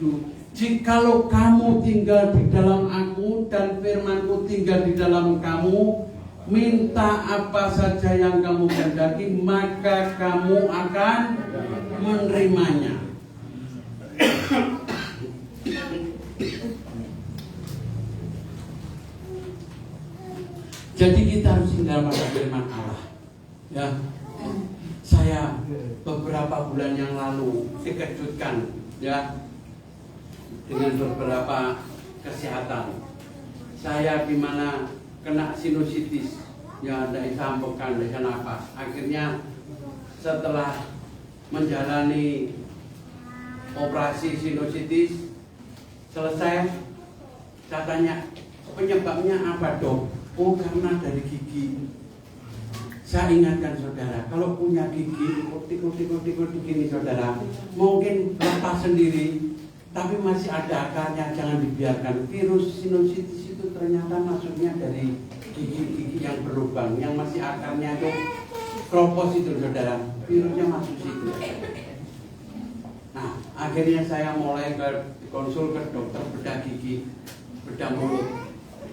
Jikalau kamu tinggal di dalam aku dan firman-Ku tinggal di dalam kamu, minta apa saja yang kamu kehendaki, maka kamu akan menerimanya. Jadi kita harus tinggal pada firman Allah. Ya, saya beberapa bulan yang lalu dikejutkan, ya, dengan beberapa kesehatan. Saya di mana kena sinusitis, ya, dari sampaikan dari nafas. Akhirnya setelah menjalani operasi sinusitis selesai, saya tanya penyebabnya apa, Dok? Oh, karena dari gigi. Saya ingatkan saudara, kalau punya gigi tikul gini saudara, mungkin lepas sendiri, tapi masih ada akarnya, jangan dibiarkan. Virus sinusitis itu ternyata masuknya dari gigi-gigi yang berlubang, yang masih akarnya itu kropos itu saudara, virusnya masuk situ. Nah, akhirnya saya mulai konsul ke dokter bedah gigi, bedah mulut.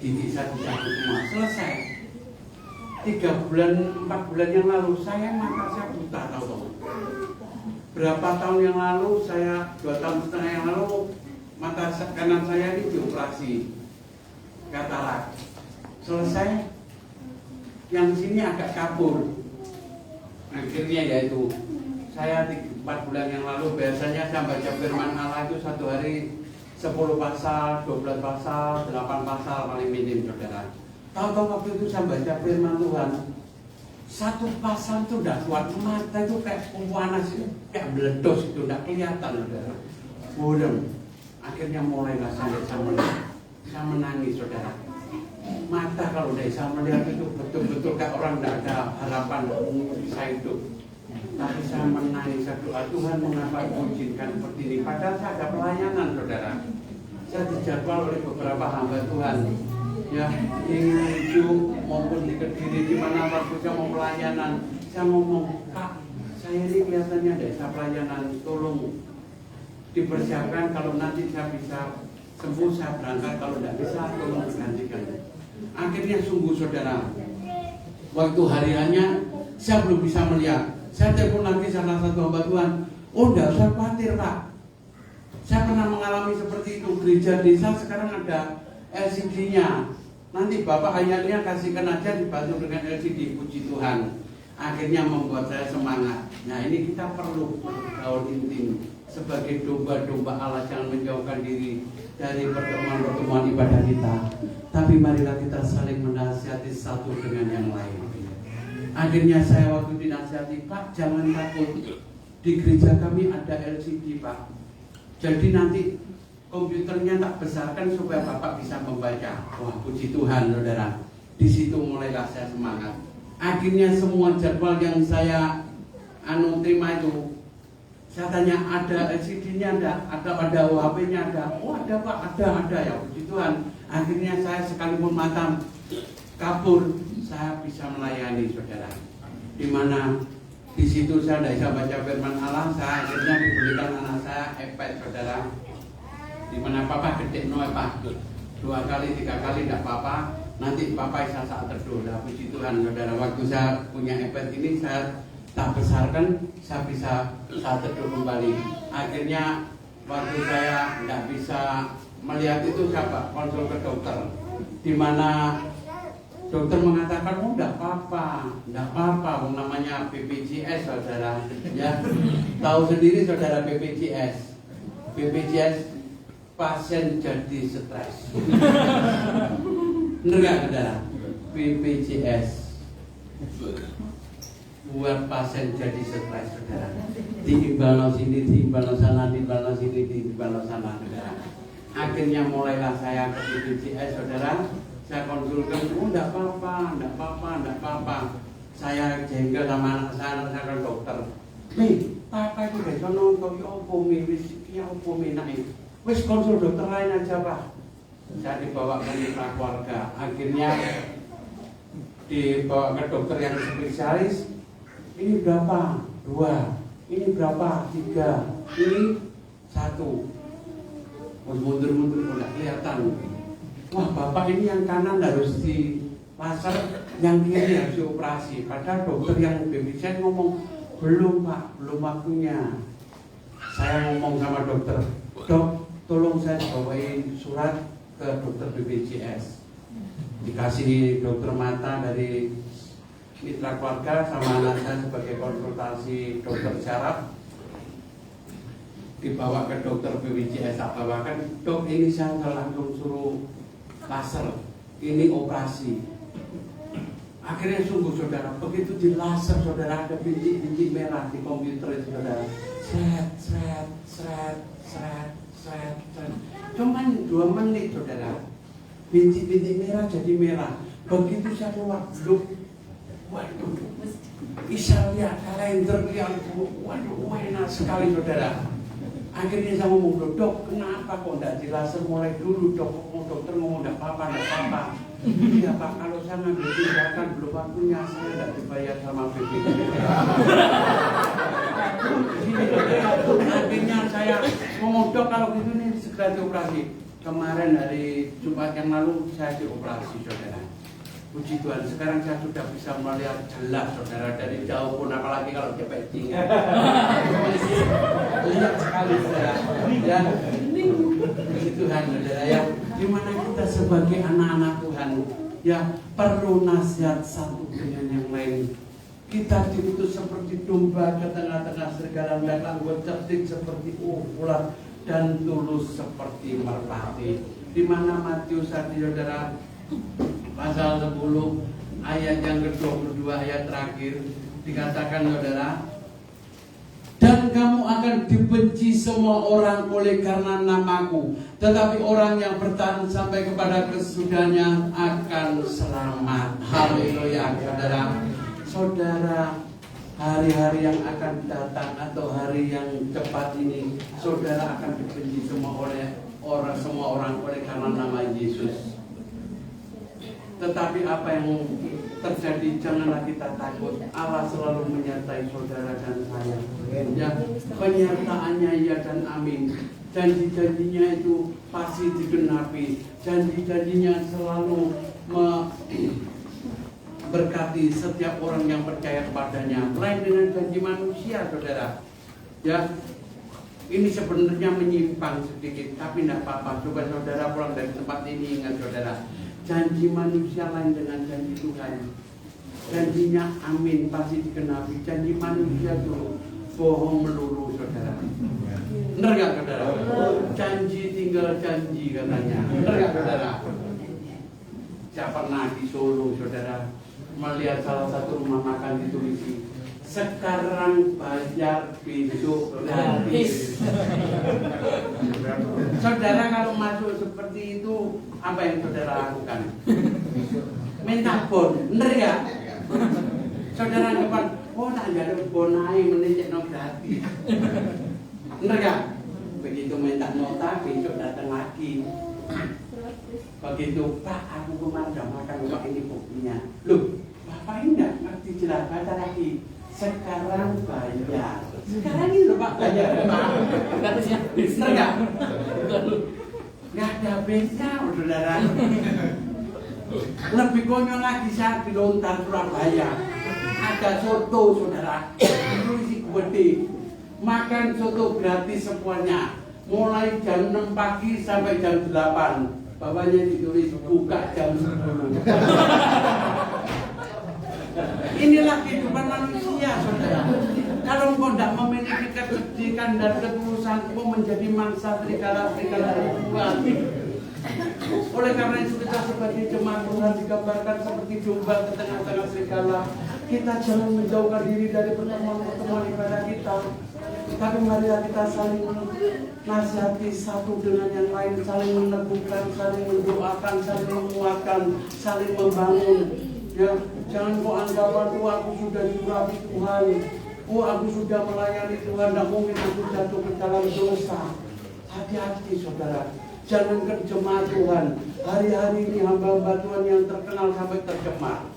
Gigi saya dicabut semua, selesai. 3 bulan, 4 bulan yang lalu saya mata saya buta, tahu. Berapa tahun yang lalu, 2 tahun setengah yang lalu, mata kanan saya ini dioperasi katarak. Selesai, yang sini agak kabur. Akhirnya yaitu saya 4 bulan yang lalu, biasanya saya baca firman Allah itu 1 hari 10 pasal, 12 pasal, 8 pasal paling minim saudara. Tahu-tahu waktu itu saya baca firman Tuhan, 1 pasal itu udah kuat, mata itu kayak panas, kayak meledos itu, udah kelihatan saudara. Buram. Akhirnya mulailah saya melihat, saya menangis saudara. Mata kalau udah saya melihat itu betul-betul kayak orang tidak ada harapan bisa hidup. Tapi saya menangis, saya doa, Tuhan mengapa mengizinkan seperti ini? Padahal saya ada pelayanan saudara. Saya dijadwal oleh beberapa hamba Tuhan, ya, di Nganjuk maupun di Kediri, di mana waktu saya mau pelayanan. Saya ngomong, Pak, saya ini kelihatannya desa pelayanan, tolong dipersiapkan kalau nanti saya bisa sembuh, saya berangkat, kalau tidak bisa tolong digantikan. Akhirnya sungguh saudara, waktu hariannya saya belum bisa melihat. Saya telepon lagi salah satu hamba Tuhan, oh tidak usah khawatir Pak, saya pernah mengalami seperti itu. Gereja desa sekarang ada LCD-nya, nanti Bapak ayatnya kasihkan aja dibantu dengan LCD, puji Tuhan. Akhirnya membuat saya semangat. Nah ini kita perlu bergaul intim sebagai domba-domba Allah, jangan menjauhkan diri dari pertemuan-pertemuan ibadah kita, tapi marilah kita saling menasihati satu dengan yang lain. Akhirnya saya waktu dinasihati, Pak jangan takut, di gereja kami ada LCD Pak, jadi nanti komputernya tak besarkan supaya Bapak bisa membaca. Wah puji Tuhan saudara, di situ mulailah saya semangat. Akhirnya semua jadwal yang saya terima itu, saya tanya ada LCD-nya ada HP-nya ada, oh ada Pak, ada ya puji Tuhan. Akhirnya saya sekalipun mata kabur, saya bisa melayani saudara. Dimana di situ saya tidak bisa baca firman Allah, saya akhirnya diberikan anak saya iPad saudara. Dimana Papa gede Pak, 2 kali 3 kali tidak apa-apa, nanti Papa bisa saat teduh. Nah, puji Tuhan saudara, waktu saya punya iPad ini saya tak besarkan, saya bisa saat teduh kembali. Akhirnya waktu saya tidak bisa melihat itu saya konsul ke dokter, dimana dokter mengatakan, oh enggak apa-apa, namanya BPJS saudara, ya. Tahu sendiri saudara BPJS, pasien jadi stres. Bener gak saudara? BPJS buat pasien jadi stres saudara. Diimbal sini, diimbal sana, diimbal sini, diimbal sana saudara. Akhirnya mulailah saya ke BPJS saudara. Saya konsulkan, oh enggak apa-apa. Saya jengkel sama anak saya ke dokter. Papa itu dari sana nonton, ya apa naik. Wis konsul dokter lain aja Pak. Saya dibawa ke mitra keluarga. Akhirnya dibawa ke dokter yang spesialis. Ini berapa? 2. Ini berapa? 3. Ini 1. mundur-mundur kok nggak kelihatan. Wah, bapak ini yang kanan harus di laser, yang kiri harus dioperasi. Padahal dokter yang BPJS ngomong, belum pak, belum waktunya. Saya ngomong sama dokter, dok, tolong saya bawain surat ke dokter BPJS. Dikasih dokter mata dari mitra keluarga sama anak saya sebagai konsultasi dokter syaraf. Dibawa ke dokter BPJS, bawakan, dok ini saya langsung suruh laser, ini operasi. Akhirnya sungguh saudara, begitu di laser saudara ada bintik-bintik merah di komputer itu saudara. Seret. Cuman 2 menit saudara, bintik-bintik merah jadi merah. Begitu saya keluar, waduh, bisa lihat kalender yang, waduh, enak sekali saudara. Akhirnya saya ngomong, dok, kenapa kok enggak di laser mulai dulu, dok? Dokter ngomong enggak apa-apa. Iya pak, kalau saya ngambil tindakan belum waktunya, saya enggak dibayar sama BPJS. Akhirnya saya ngomong, dok, kalau gitu nih segera dioperasi. Kemarin hari Jumat yang lalu saya dioperasi saudara. Puji Tuhan, sekarang saya sudah bisa melihat jelas saudara dari jauh pun, apalagi kalau dia packing. Lihat sekali saudara. Ya, puji Tuhan saudara ya. Dimana kita sebagai anak-anak Tuhan ya perlu nasihat satu dengan yang lain. Kita diutus seperti domba ke tengah-tengah serigala, dan cerdik seperti ular dan tulus seperti merpati. Dimana Matius tadi saudara pasal 10 ayat yang ke-22 ayat terakhir dikatakan saudara, dan kamu akan dibenci semua orang oleh karena namaku, tetapi orang yang bertahan sampai kepada kesudahannya akan selamat. Haleluya saudara. Saudara, hari-hari yang akan datang atau hari yang cepat ini, saudara akan dibenci semua orang oleh karena nama Yesus. Tetapi apa yang terjadi, janganlah kita takut. Allah selalu menyertai saudara dan saya. Ya, penyertaannya ya dan amin. Janji-janjinya itu pasti digenapi. Janji-janjinya selalu berkati setiap orang yang percaya kepadanya. Lain dengan janji manusia, saudara. Ya, ini sebenarnya menyimpang sedikit, tapi tidak apa-apa. Coba saudara pulang dari tempat ini, ingat saudara. Janji manusia lain dengan janji Tuhan. Janjinya amin, pasti digenapi. Janji manusia dulu bohong melulu saudara. Benar gak saudara? Janji tinggal janji katanya. Benar gak saudara? Saya pernah di Solo saudara, melihat salah satu rumah makan ditulis, sekarang bayar, besok gratis. Saudara kalau masuk seperti itu, apa yang saudara lakukan? Minta bon, bener ya? Saudara depan, oh tak ada bonai menecek no gratis. Bener ya? Begitu minta nota, besok datang lagi. Begitu, Pak, aku kemarin udah makan kok, ini buktinya. Loh, Bapak ini enggak ngerti jelas, baca lagi. Sekarang bayar. Sekarang ini loh Pak, bayar. Gratisnya, bener nggak? Nggak ada beda, saudara. Lebih konyol lagi saat di Lontar Surabaya. Ada soto, saudara. Itu isi gede. Makan soto gratis semuanya. Mulai jam 6 pagi sampai jam 8. Bawahnya ditulis buka jam 10. Inilah kehidupan manusia, saudara. Kalau engkau tidak memiliki kecerdikan dan ketulusan, engkau menjadi mangsa serigala-serigala ribuan. Oleh karena itu kita sebagai jemaat Tuhan digambarkan seperti domba ke tengah-tengah serigala. Kita jangan menjauhkan diri dari pertemuan-pertemuan ibadah kita. Tapi marilah kita saling nasihati satu dengan yang lain, saling meneguhkan, saling mendoakan, saling menguatkan, saling membangun. Ya, jangan kau anggapan, oh aku sudah diurapi Tuhan, oh aku sudah melayani Tuhan, tidak mungkin aku jatuh ke dalam dosa. Hati-hati saudara, jangan ke jemaat Tuhan. Hari-hari ini hamba-hamba Tuhan yang terkenal sampai tercemar.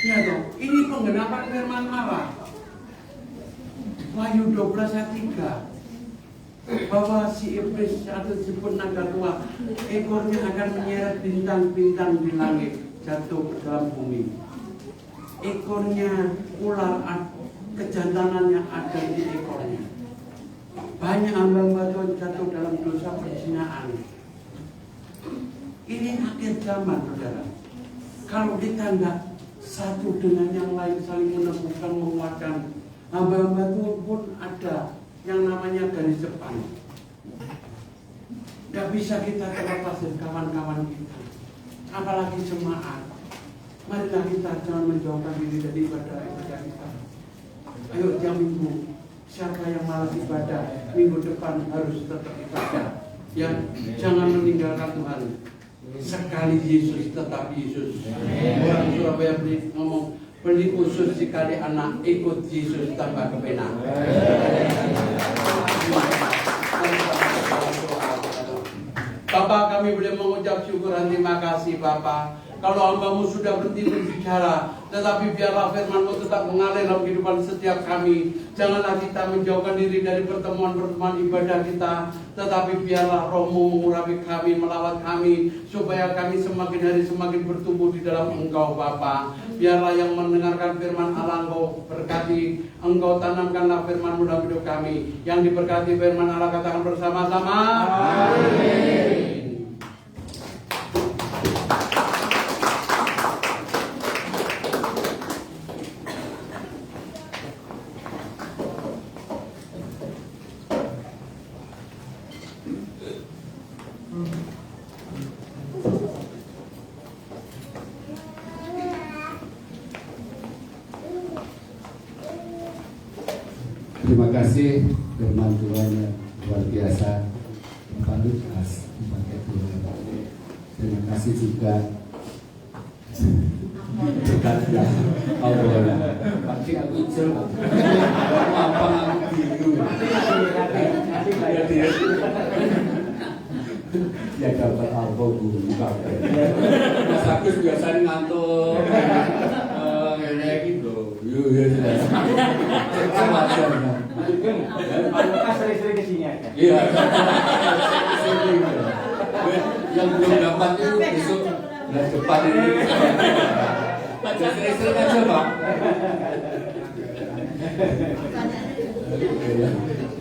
Ya dong, ini penggenapan firman Allah. Wahyu 12 ayat 3. bahwa si iblis atau disebut naga tua, ekornya akan menyeret bintang-bintang di langit jatuh ke dalam bumi. Ekornya ular, kejantanan yang ada di ekornya. Banyak hamba-hamba Tuhan jatuh dalam dosa perzinaan. Ini akhir zaman, saudara. Kalau kita nggak satu dengan yang lain saling menemukan, menguatkan, hamba-hamba Tuhan pun ada yang namanya garis depan. Gak bisa kita terlepas dari kawan-kawan kita, apalagi jemaat. Marilah kita jangan menjauhkan diri dari ibadah kita. Ayo tiap minggu, siapa yang malas ibadah, minggu depan harus tetap ibadah. Ya, jangan meninggalkan Tuhan. Sekali Yesus tetap Yesus. Orang Surabaya ngomong, beli usus sekali anak, ikut Yesus tanpa kepenak. Bapak, kami boleh mengucap syukur dan terima kasih Bapak. Kalau hambamu sudah berhenti berbicara, tetapi biarlah firman-Mu tetap mengalir dalam kehidupan setiap kami. Janganlah kita menjauhkan diri dari pertemuan-pertemuan ibadah kita, tetapi biarlah Roh-Mu mengurapi kami, melawat kami, supaya kami semakin hari semakin bertumbuh di dalam Engkau Bapa. Biarlah yang mendengarkan firman Allah Engkau berkati, Engkau tanamkanlah firman-Mu dalam hidup kami. Yang diberkati firman Allah katakan bersama-sama. Amin. Terima kasih firman Tuhan yang luar biasa, Pak Lukas. Terima kasih juga berkatnya Allah. Pakai aku ijel, apa aku bingung. Ya dapat apa buka. Mas Agus biasanya ngantuk. Kayak gitu. Ya jelas. Pak Lukas sering-sering kesini aja. Iya. Yang belum dapat itu besok bulan depan ini. Sering-sering aja Pak.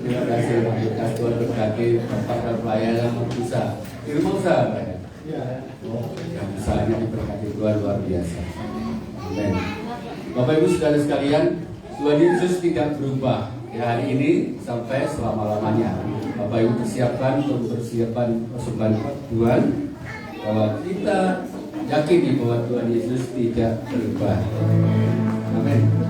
Terima kasih Pak Lukas, Tuhan berkati Bapak dan pelayan yang bisa. Di rumah usaha Pak ya? Yang usahanya diberkati Tuhan luar biasa. Amin. Bapak Ibu Saudara sekalian, Tuhan Yesus tidak berubah ya, hari ini sampai selama-lamanya. Bapak Ibu persiapkan untuk persiapan persembahan Tuhan, bahwa kita yakini bahwa Tuhan Yesus tidak berubah. Amin. Oh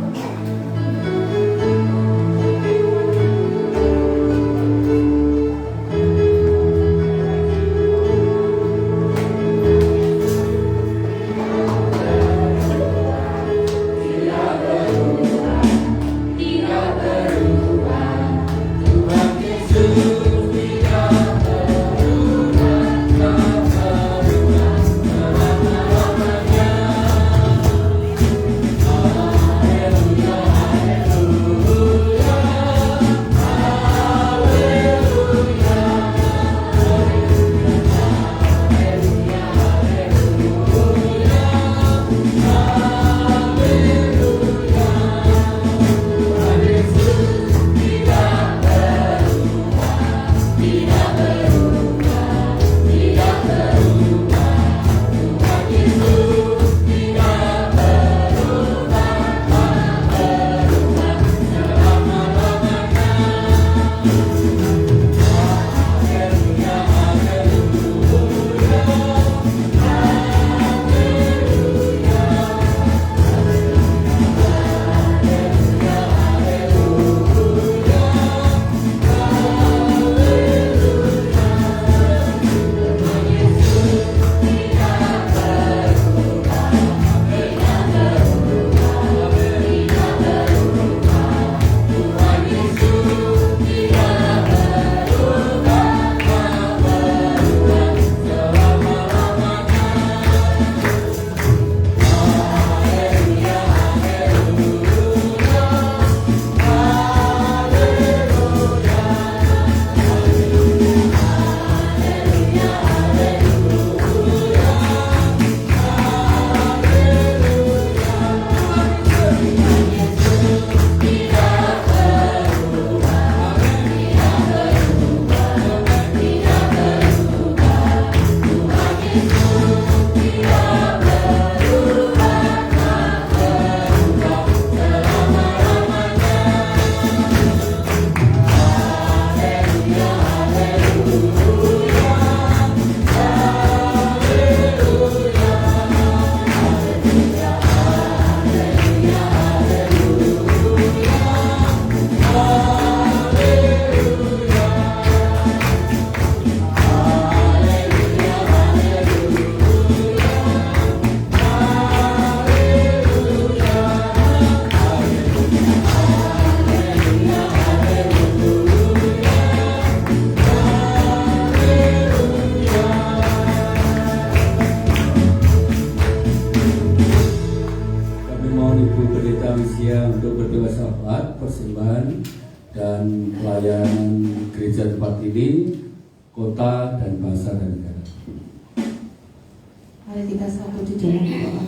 Indonesia untuk berdoa syafaat, persembahan dan pelayanan gereja tempat ini, kota dan bangsa dan negara. Mari kita satu di dalam doa.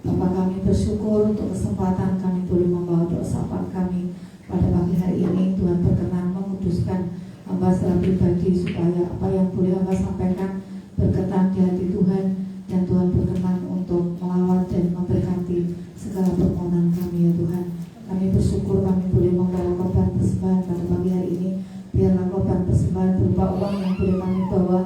Bapa, kami bersyukur untuk kesempatan kami boleh membawa doa syafaat kami pada pagi hari ini. Tuhan berkenan menguduskan hamba secara pribadi supaya apa yang boleh hamba sampaikan berkenan di hati Tuhan, dan Tuhan berkenan untuk melawat dan memberkati segala permohonan kami ya Tuhan. Kami bersyukur kami boleh membawa korban persembahan pada pagi hari ini. Biarlah korban persembahan berupa uang yang boleh kami bawa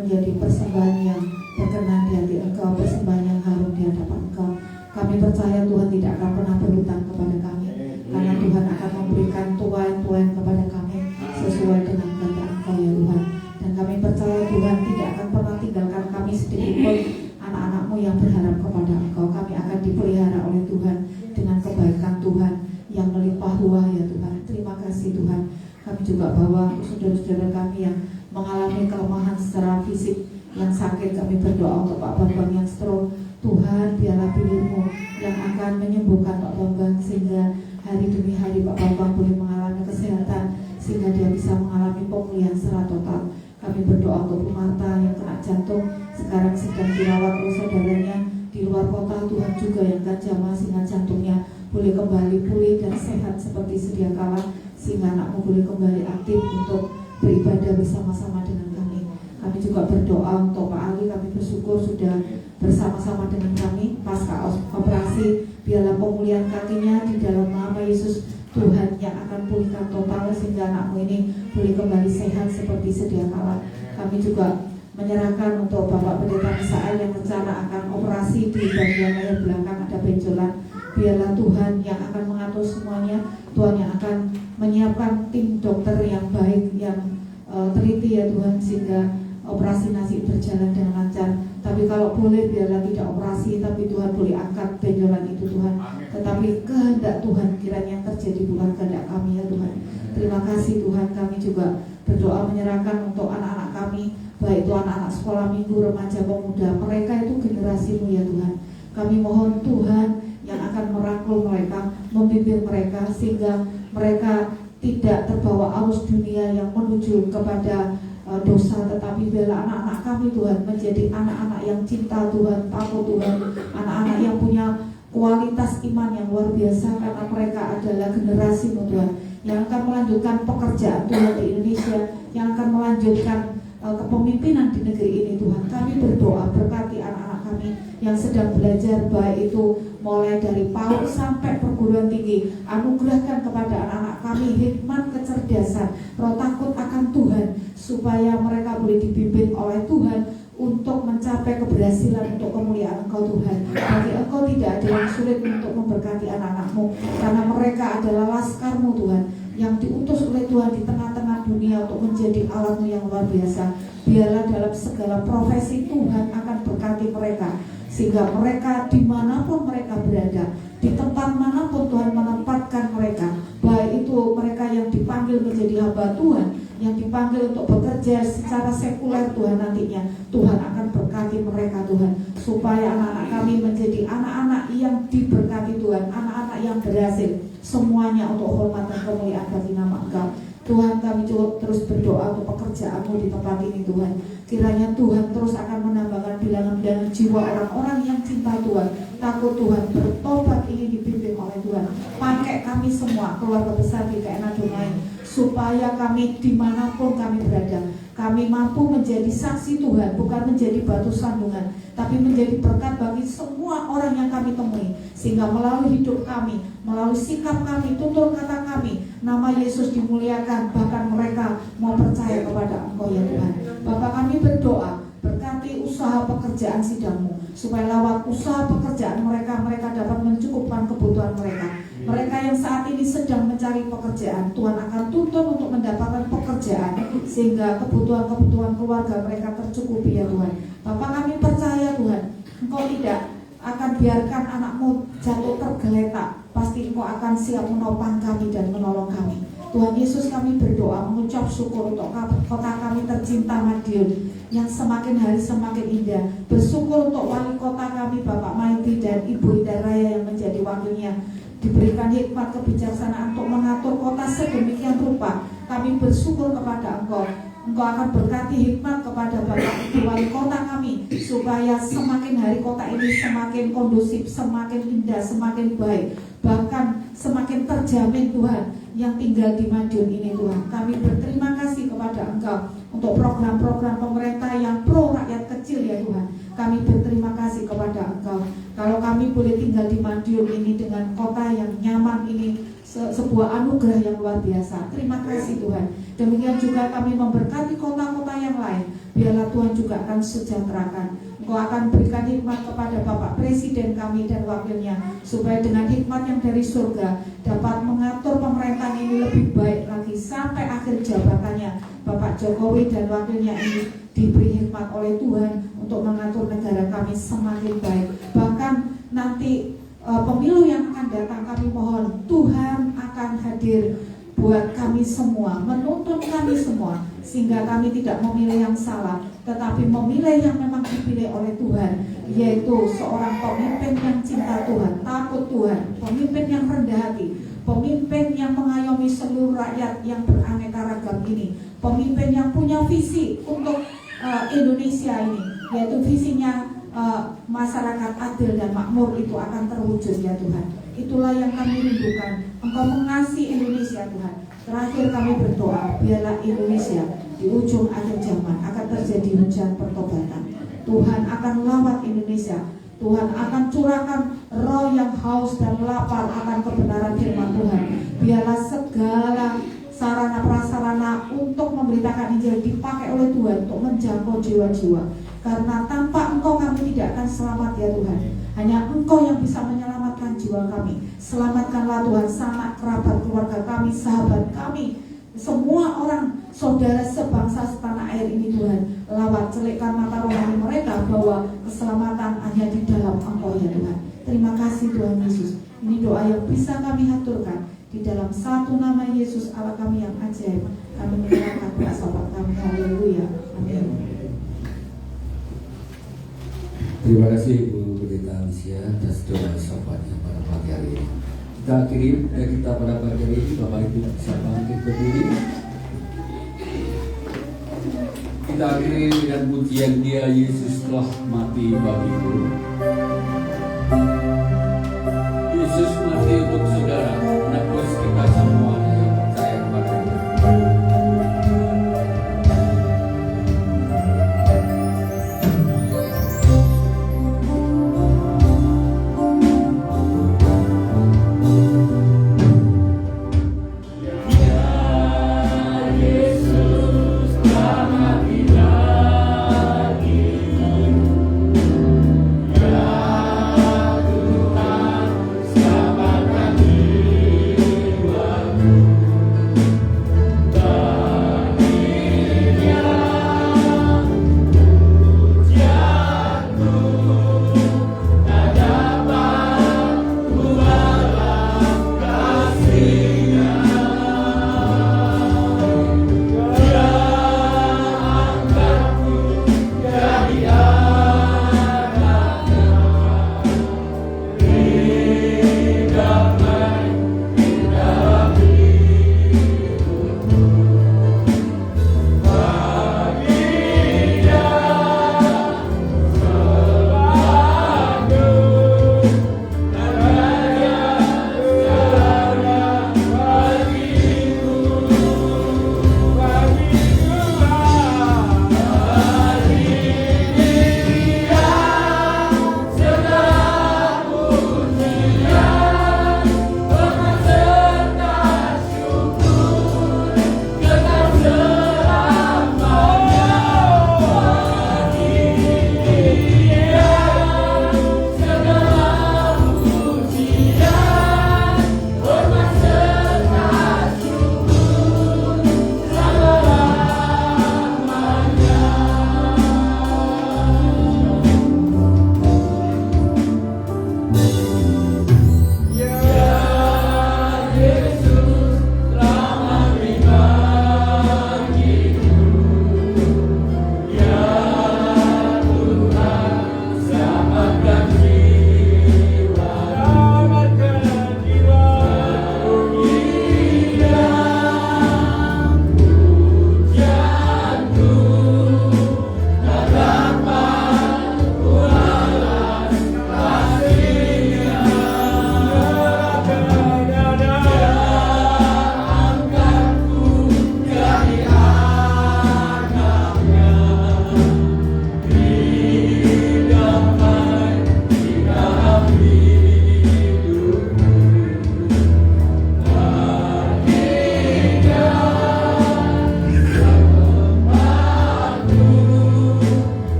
menjadi persembahan yang berkenan di hati Engkau, persembahan yang harum di hadapan Engkau. Kami percaya Tuhan tidak akan pernah berhutang kepada kami, karena Tuhan akan memberikan tuan-tuan kepada kami sesuai dengan kehendak Engkau ya Tuhan. Dan kami percaya Tuhan tidak akan pernah tinggalkan kami sedikit pun, anak-anak-Mu yang berharap kepada Engkau. Kami akan dipelihara oleh Tuhan dengan kebaikan Tuhan yang melimpah ruah ya Tuhan. Terima kasih Tuhan. Kami juga bawa saudara-saudara kami yang mengalami kelemahan secara fisik, yang sakit. Kami berdoa untuk Pak Bambang yang stroke. Tuhan, biarlah pilih-Mu yang akan menyembuhkan Pak Bambang, sehingga hari demi hari Pak Bambang boleh mengalami kesehatan, sehingga dia bisa mengalami pemulihan secara total. Kami berdoa untuk Bu Marta yang kena jantung, sekarang sedang dirawat oleh saudaranya di luar kota. Tuhan juga yang akan jamah sehingga jantungnya boleh kembali pulih dan sehat seperti sedia kala, sehingga anakmu boleh kembali aktif untuk beribadah bersama-sama dengan kami. Kami juga berdoa untuk Pak Ali. Kami bersyukur sudah bersama-sama dengan kami pasca operasi. Biarlah pemulihan kakinya di dalam nama Yesus Tuhan yang akan pulihkan total, sehingga anakmu ini boleh kembali sehat seperti sedia kala. Kami juga menyerahkan untuk Bapak Pendeta Misael yang rencana akan operasi di bagian leher belakang ada benjolan. Biarlah Tuhan yang akan mengatur semuanya, Tuhan yang akan menyiapkan tim dokter yang baik, yang teliti ya Tuhan, sehingga operasi nanti berjalan dengan lancar. Tapi kalau boleh biarlah tidak operasi, tapi Tuhan boleh angkat benjolan itu Tuhan. Tetapi kehendak Tuhan kiranya yang terjadi, bukan kehendak kami ya Tuhan. Terima kasih Tuhan. Kami juga berdoa menyerahkan untuk anak-anak kami, baik itu anak-anak sekolah minggu, remaja, pemuda. Mereka itu generasi-Mu ya Tuhan. Kami mohon Tuhan yang akan merangkul mereka, membimbing mereka, sehingga mereka tidak terbawa arus dunia yang menuju kepada dosa. Tetapi biarlah anak-anak kami Tuhan menjadi anak-anak yang cinta Tuhan, takut Tuhan, anak-anak yang punya kualitas iman yang luar biasa, karena mereka adalah generasi-Mu Tuhan yang akan melanjutkan pekerjaan Tuhan di Indonesia, yang akan melanjutkan kepemimpinan di negeri ini Tuhan. Kami berdoa berkati anak-anak kami yang sedang belajar, baik itu mulai dari PAUD sampai perguruan tinggi. Anugerahkan kepada anak-anak kami hikmat, kecerdasan, roh takut akan Tuhan, supaya mereka boleh dipimpin oleh Tuhan untuk mencapai keberhasilan untuk kemuliaan Engkau Tuhan. Bagi Engkau tidak ada yang sulit untuk memberkati anak-anak-Mu, karena mereka adalah laskar-Mu Tuhan, yang diutus oleh Tuhan di tengah-tengah dunia untuk menjadi alat-Mu yang luar biasa. Biarlah dalam segala profesi Tuhan akan berkati mereka, sehingga mereka dimanapun mereka berada, di tempat manapun Tuhan menempatkan mereka, baik itu mereka yang dipanggil menjadi hamba Tuhan, yang dipanggil untuk bekerja secara sekuler Tuhan, nantinya Tuhan akan berkati mereka Tuhan, supaya anak-anak kami menjadi anak-anak yang diberkati Tuhan, anak-anak yang berhasil, semuanya untuk hormat dan kemuliaan bagi nama Engkau Tuhan. Kami juga terus berdoa untuk pekerjaan-Mu di tempat ini Tuhan. Kiranya Tuhan terus akan menambahkan bilangan-bilangan jiwa orang-orang yang cinta Tuhan, takut Tuhan, bertobat, ingin dipimpin oleh Tuhan. Pakai kami semua, keluarga besar GKN Adonai, supaya kami dimanapun kami berada, kami mampu menjadi saksi Tuhan, bukan menjadi batu sandungan, tapi menjadi berkat bagi semua orang yang kami temui, sehingga melalui hidup kami, melalui sikap kami, tutur kata kami, nama Yesus dimuliakan, bahkan mereka mau percaya kepada Engkau ya Tuhan. Bapa, kami berdoa, berkati usaha pekerjaan sidang-Mu, supaya lewat usaha pekerjaan mereka, mereka dapat mencukupkan kebutuhan mereka. Mereka yang saat ini sedang mencari pekerjaan, Tuhan akan tuntun untuk mendapatkan pekerjaan, sehingga kebutuhan-kebutuhan keluarga mereka tercukupi ya Tuhan. Bapak, kami percaya Tuhan, Engkau tidak akan biarkan anak-Mu jatuh tergeletak. Pasti Engkau akan siap menopang kami dan menolong kami. Tuhan Yesus, kami berdoa mengucap syukur untuk kota kami tercinta Madiun yang semakin hari semakin indah. Bersyukur untuk wali kota kami Bapak Maiti dan Ibu Ida Raya yang menjadi wakilnya. diberikan hikmat kebijaksanaan untuk mengatur kota sedemikian rupa. Kami bersyukur kepada Engkau. Engkau akan berkati hikmat kepada Bapak Ibu Wali Kota kami, supaya semakin hari kota ini semakin kondusif, semakin indah, semakin baik, bahkan semakin terjamin Tuhan yang tinggal di Madiun ini Tuhan. Kami berterima kasih kepada Engkau untuk program-program pemerintah yang pro rakyat kecil ya Tuhan. Kami berterima kasih kepada Engkau. Kalau kami boleh tinggal di Madiun ini dengan kota yang nyaman ini, sebuah anugerah yang luar biasa. Terima kasih Tuhan. Demikian juga kami memberkati kota-kota yang lain. Biarlah Tuhan juga akan sejahterakan. Engkau akan berikan hikmat kepada Bapak Presiden kami dan wakilnya, supaya dengan hikmat yang dari surga dapat mengatur pemerintahan ini lebih baik lagi sampai akhir jabatannya. Bapak Jokowi dan wakilnya ini diberi hikmat oleh Tuhan untuk mengatur negara kami semakin baik. Bahkan nanti pemilu yang akan datang, kami mohon Tuhan akan hadir buat kami semua, menuntun kami semua, sehingga kami tidak memilih yang salah, tetapi memilih yang memang dipilih oleh Tuhan, yaitu seorang pemimpin yang cinta Tuhan, takut Tuhan, pemimpin yang rendah hati, pemimpin yang mengayomi seluruh rakyat yang beraneka ragam ini, pemimpin yang punya visi untuk Indonesia ini, yaitu visinya masyarakat adil dan makmur itu akan terwujud ya Tuhan. Itulah yang kami rindukan. Engkau mengasihi Indonesia Tuhan. Terakhir kami berdoa, biarlah Indonesia di ujung akhir zaman akan terjadi hujan pertobatan. Tuhan akan lawat Indonesia. Tuhan akan curahkan roh yang haus dan lapar akan kebenaran firman Tuhan. Biarlah segala sarana prasarana untuk memberitakan Injil dipakai oleh Tuhan untuk menjangkau jiwa-jiwa. Karena tanpa Engkau kami tidak akan selamat ya Tuhan. Hanya Engkau yang bisa menyelamatkan jiwa kami. Selamatkanlah Tuhan sanak kerabat keluarga kami, sahabat kami, semua orang saudara sebangsa setanah air ini Tuhan. Lawat celikkan mata rohani mereka bahwa keselamatan hanya di dalam Engkau ya Tuhan. Terima kasih Tuhan Yesus. Ini doa yang bisa kami haturkan di dalam satu nama Yesus Allah kami yang ajaib. Kami menyerahkan doa sahabat kami. Haleluya. Amin. Terima kasih Ibu Pendeta Alicia atas doa sahabatnya pada pagi hari ini. Kita akhiri kita pada pagi hari ini. Bapak Ibu bisa bangkit berdiri. Kita akhiri dengan pujian Dia Yesus telah mati bagiku. Yesus mati untuk saudara, menebus kita semua yang percaya kepada-Nya. Tuhan, selamatkan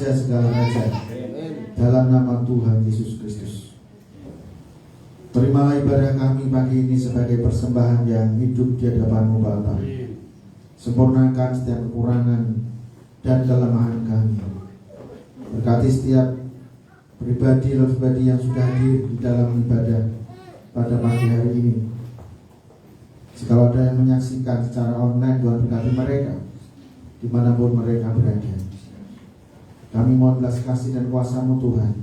Raja segala raja, dalam nama Tuhan Yesus Kristus. Terimalah ibadah kami pagi ini sebagai persembahan yang hidup di hadapan-Mu Bapa. Sempurnakan setiap kekurangan dan kelemahan kami. Berkati setiap pribadi yang sudah hadir di dalam ibadah pada pagi hari ini. Jika ada yang menyaksikan secara online, Tuhan berkati mereka dimanapun mereka berada. Kami mohon belas kasih dan kuasa-Mu Tuhan,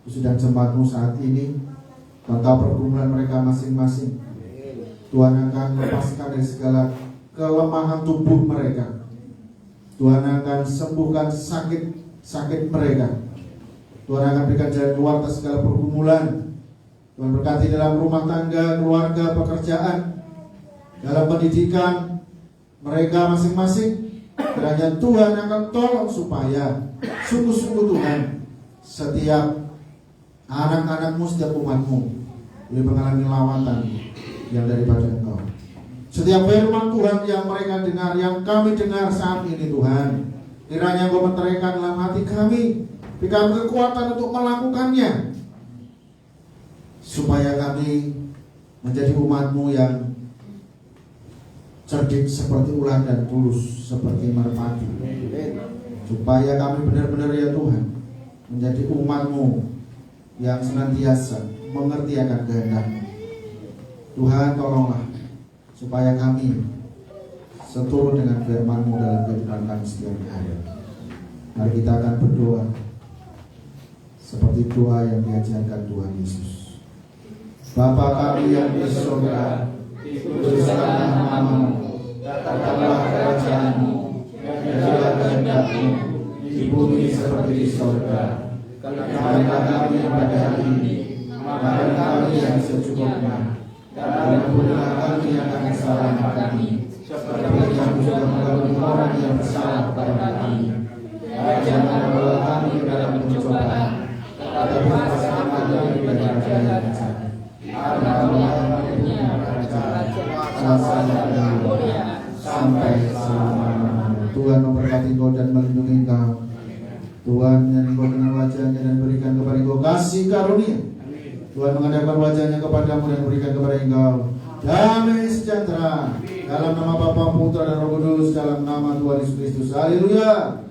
khusus dan jemaat-Mu saat ini. Tuhan tahu pergumulan mereka masing-masing. Tuhan akan lepaskan dari segala kelemahan tubuh mereka. Tuhan akan sembuhkan sakit mereka. Tuhan akan berikan jalan keluar atas segala pergumulan. Tuhan berkati dalam rumah tangga, keluarga, pekerjaan, dalam pendidikan mereka masing-masing. Kiranya Tuhan akan tolong supaya sungguh-sungguh Tuhan setiap anak-anak-Mu, setiap umat-Mu boleh mengalami lawatan yang daripada Engkau. Setiap firman Tuhan yang mereka dengar, yang kami dengar saat ini Tuhan, kiranya Engkau menteraikan dalam hati kami, berikan kekuatan untuk melakukannya, supaya kami menjadi umat-Mu yang cerdik seperti ular dan tulus seperti merpati. Supaya kami benar-benar ya Tuhan menjadi umat-Mu yang senantiasa mengerti akan kehendak-Mu. Tuhan tolonglah supaya kami seturut dengan firman-Mu dalam kehidupan kami setiap hari. Mari kita akan berdoa seperti doa yang diajarkan Tuhan Yesus. Bapa kami yang di surga, dikuduskanlah nama-Mu, datanglah kerajaan-Mu, jadilah kehendak-Mu di bumi seperti di surga. Berikanlah kami pada hari ini makan kami yang secukupnya, dan ampunilah kami akan kesalahan kami, seperti kami juga mengampuni orang yang bersalah kepada kami. Dan jangan membawa kami ke dalam pencobaan, tetapi lepaskan kami dari daripada yang jahat. Karena Tuhan punya kerajaan, kuasa dan kemuliaan sampai selama-lamanya. Tuhan memberkati Engkau dan melindungi Engkau. Tuhan yang Engkau kenal wajahnya dan berikan kepada Engkau kasih karunia. Tuhan menghadapkan wajahnya kepadamu dan berikan kepada Engkau damai sejahtera. Dalam nama Bapa, Putra dan Roh Kudus, dalam nama Tuhan Yesus Kristus. Haleluya.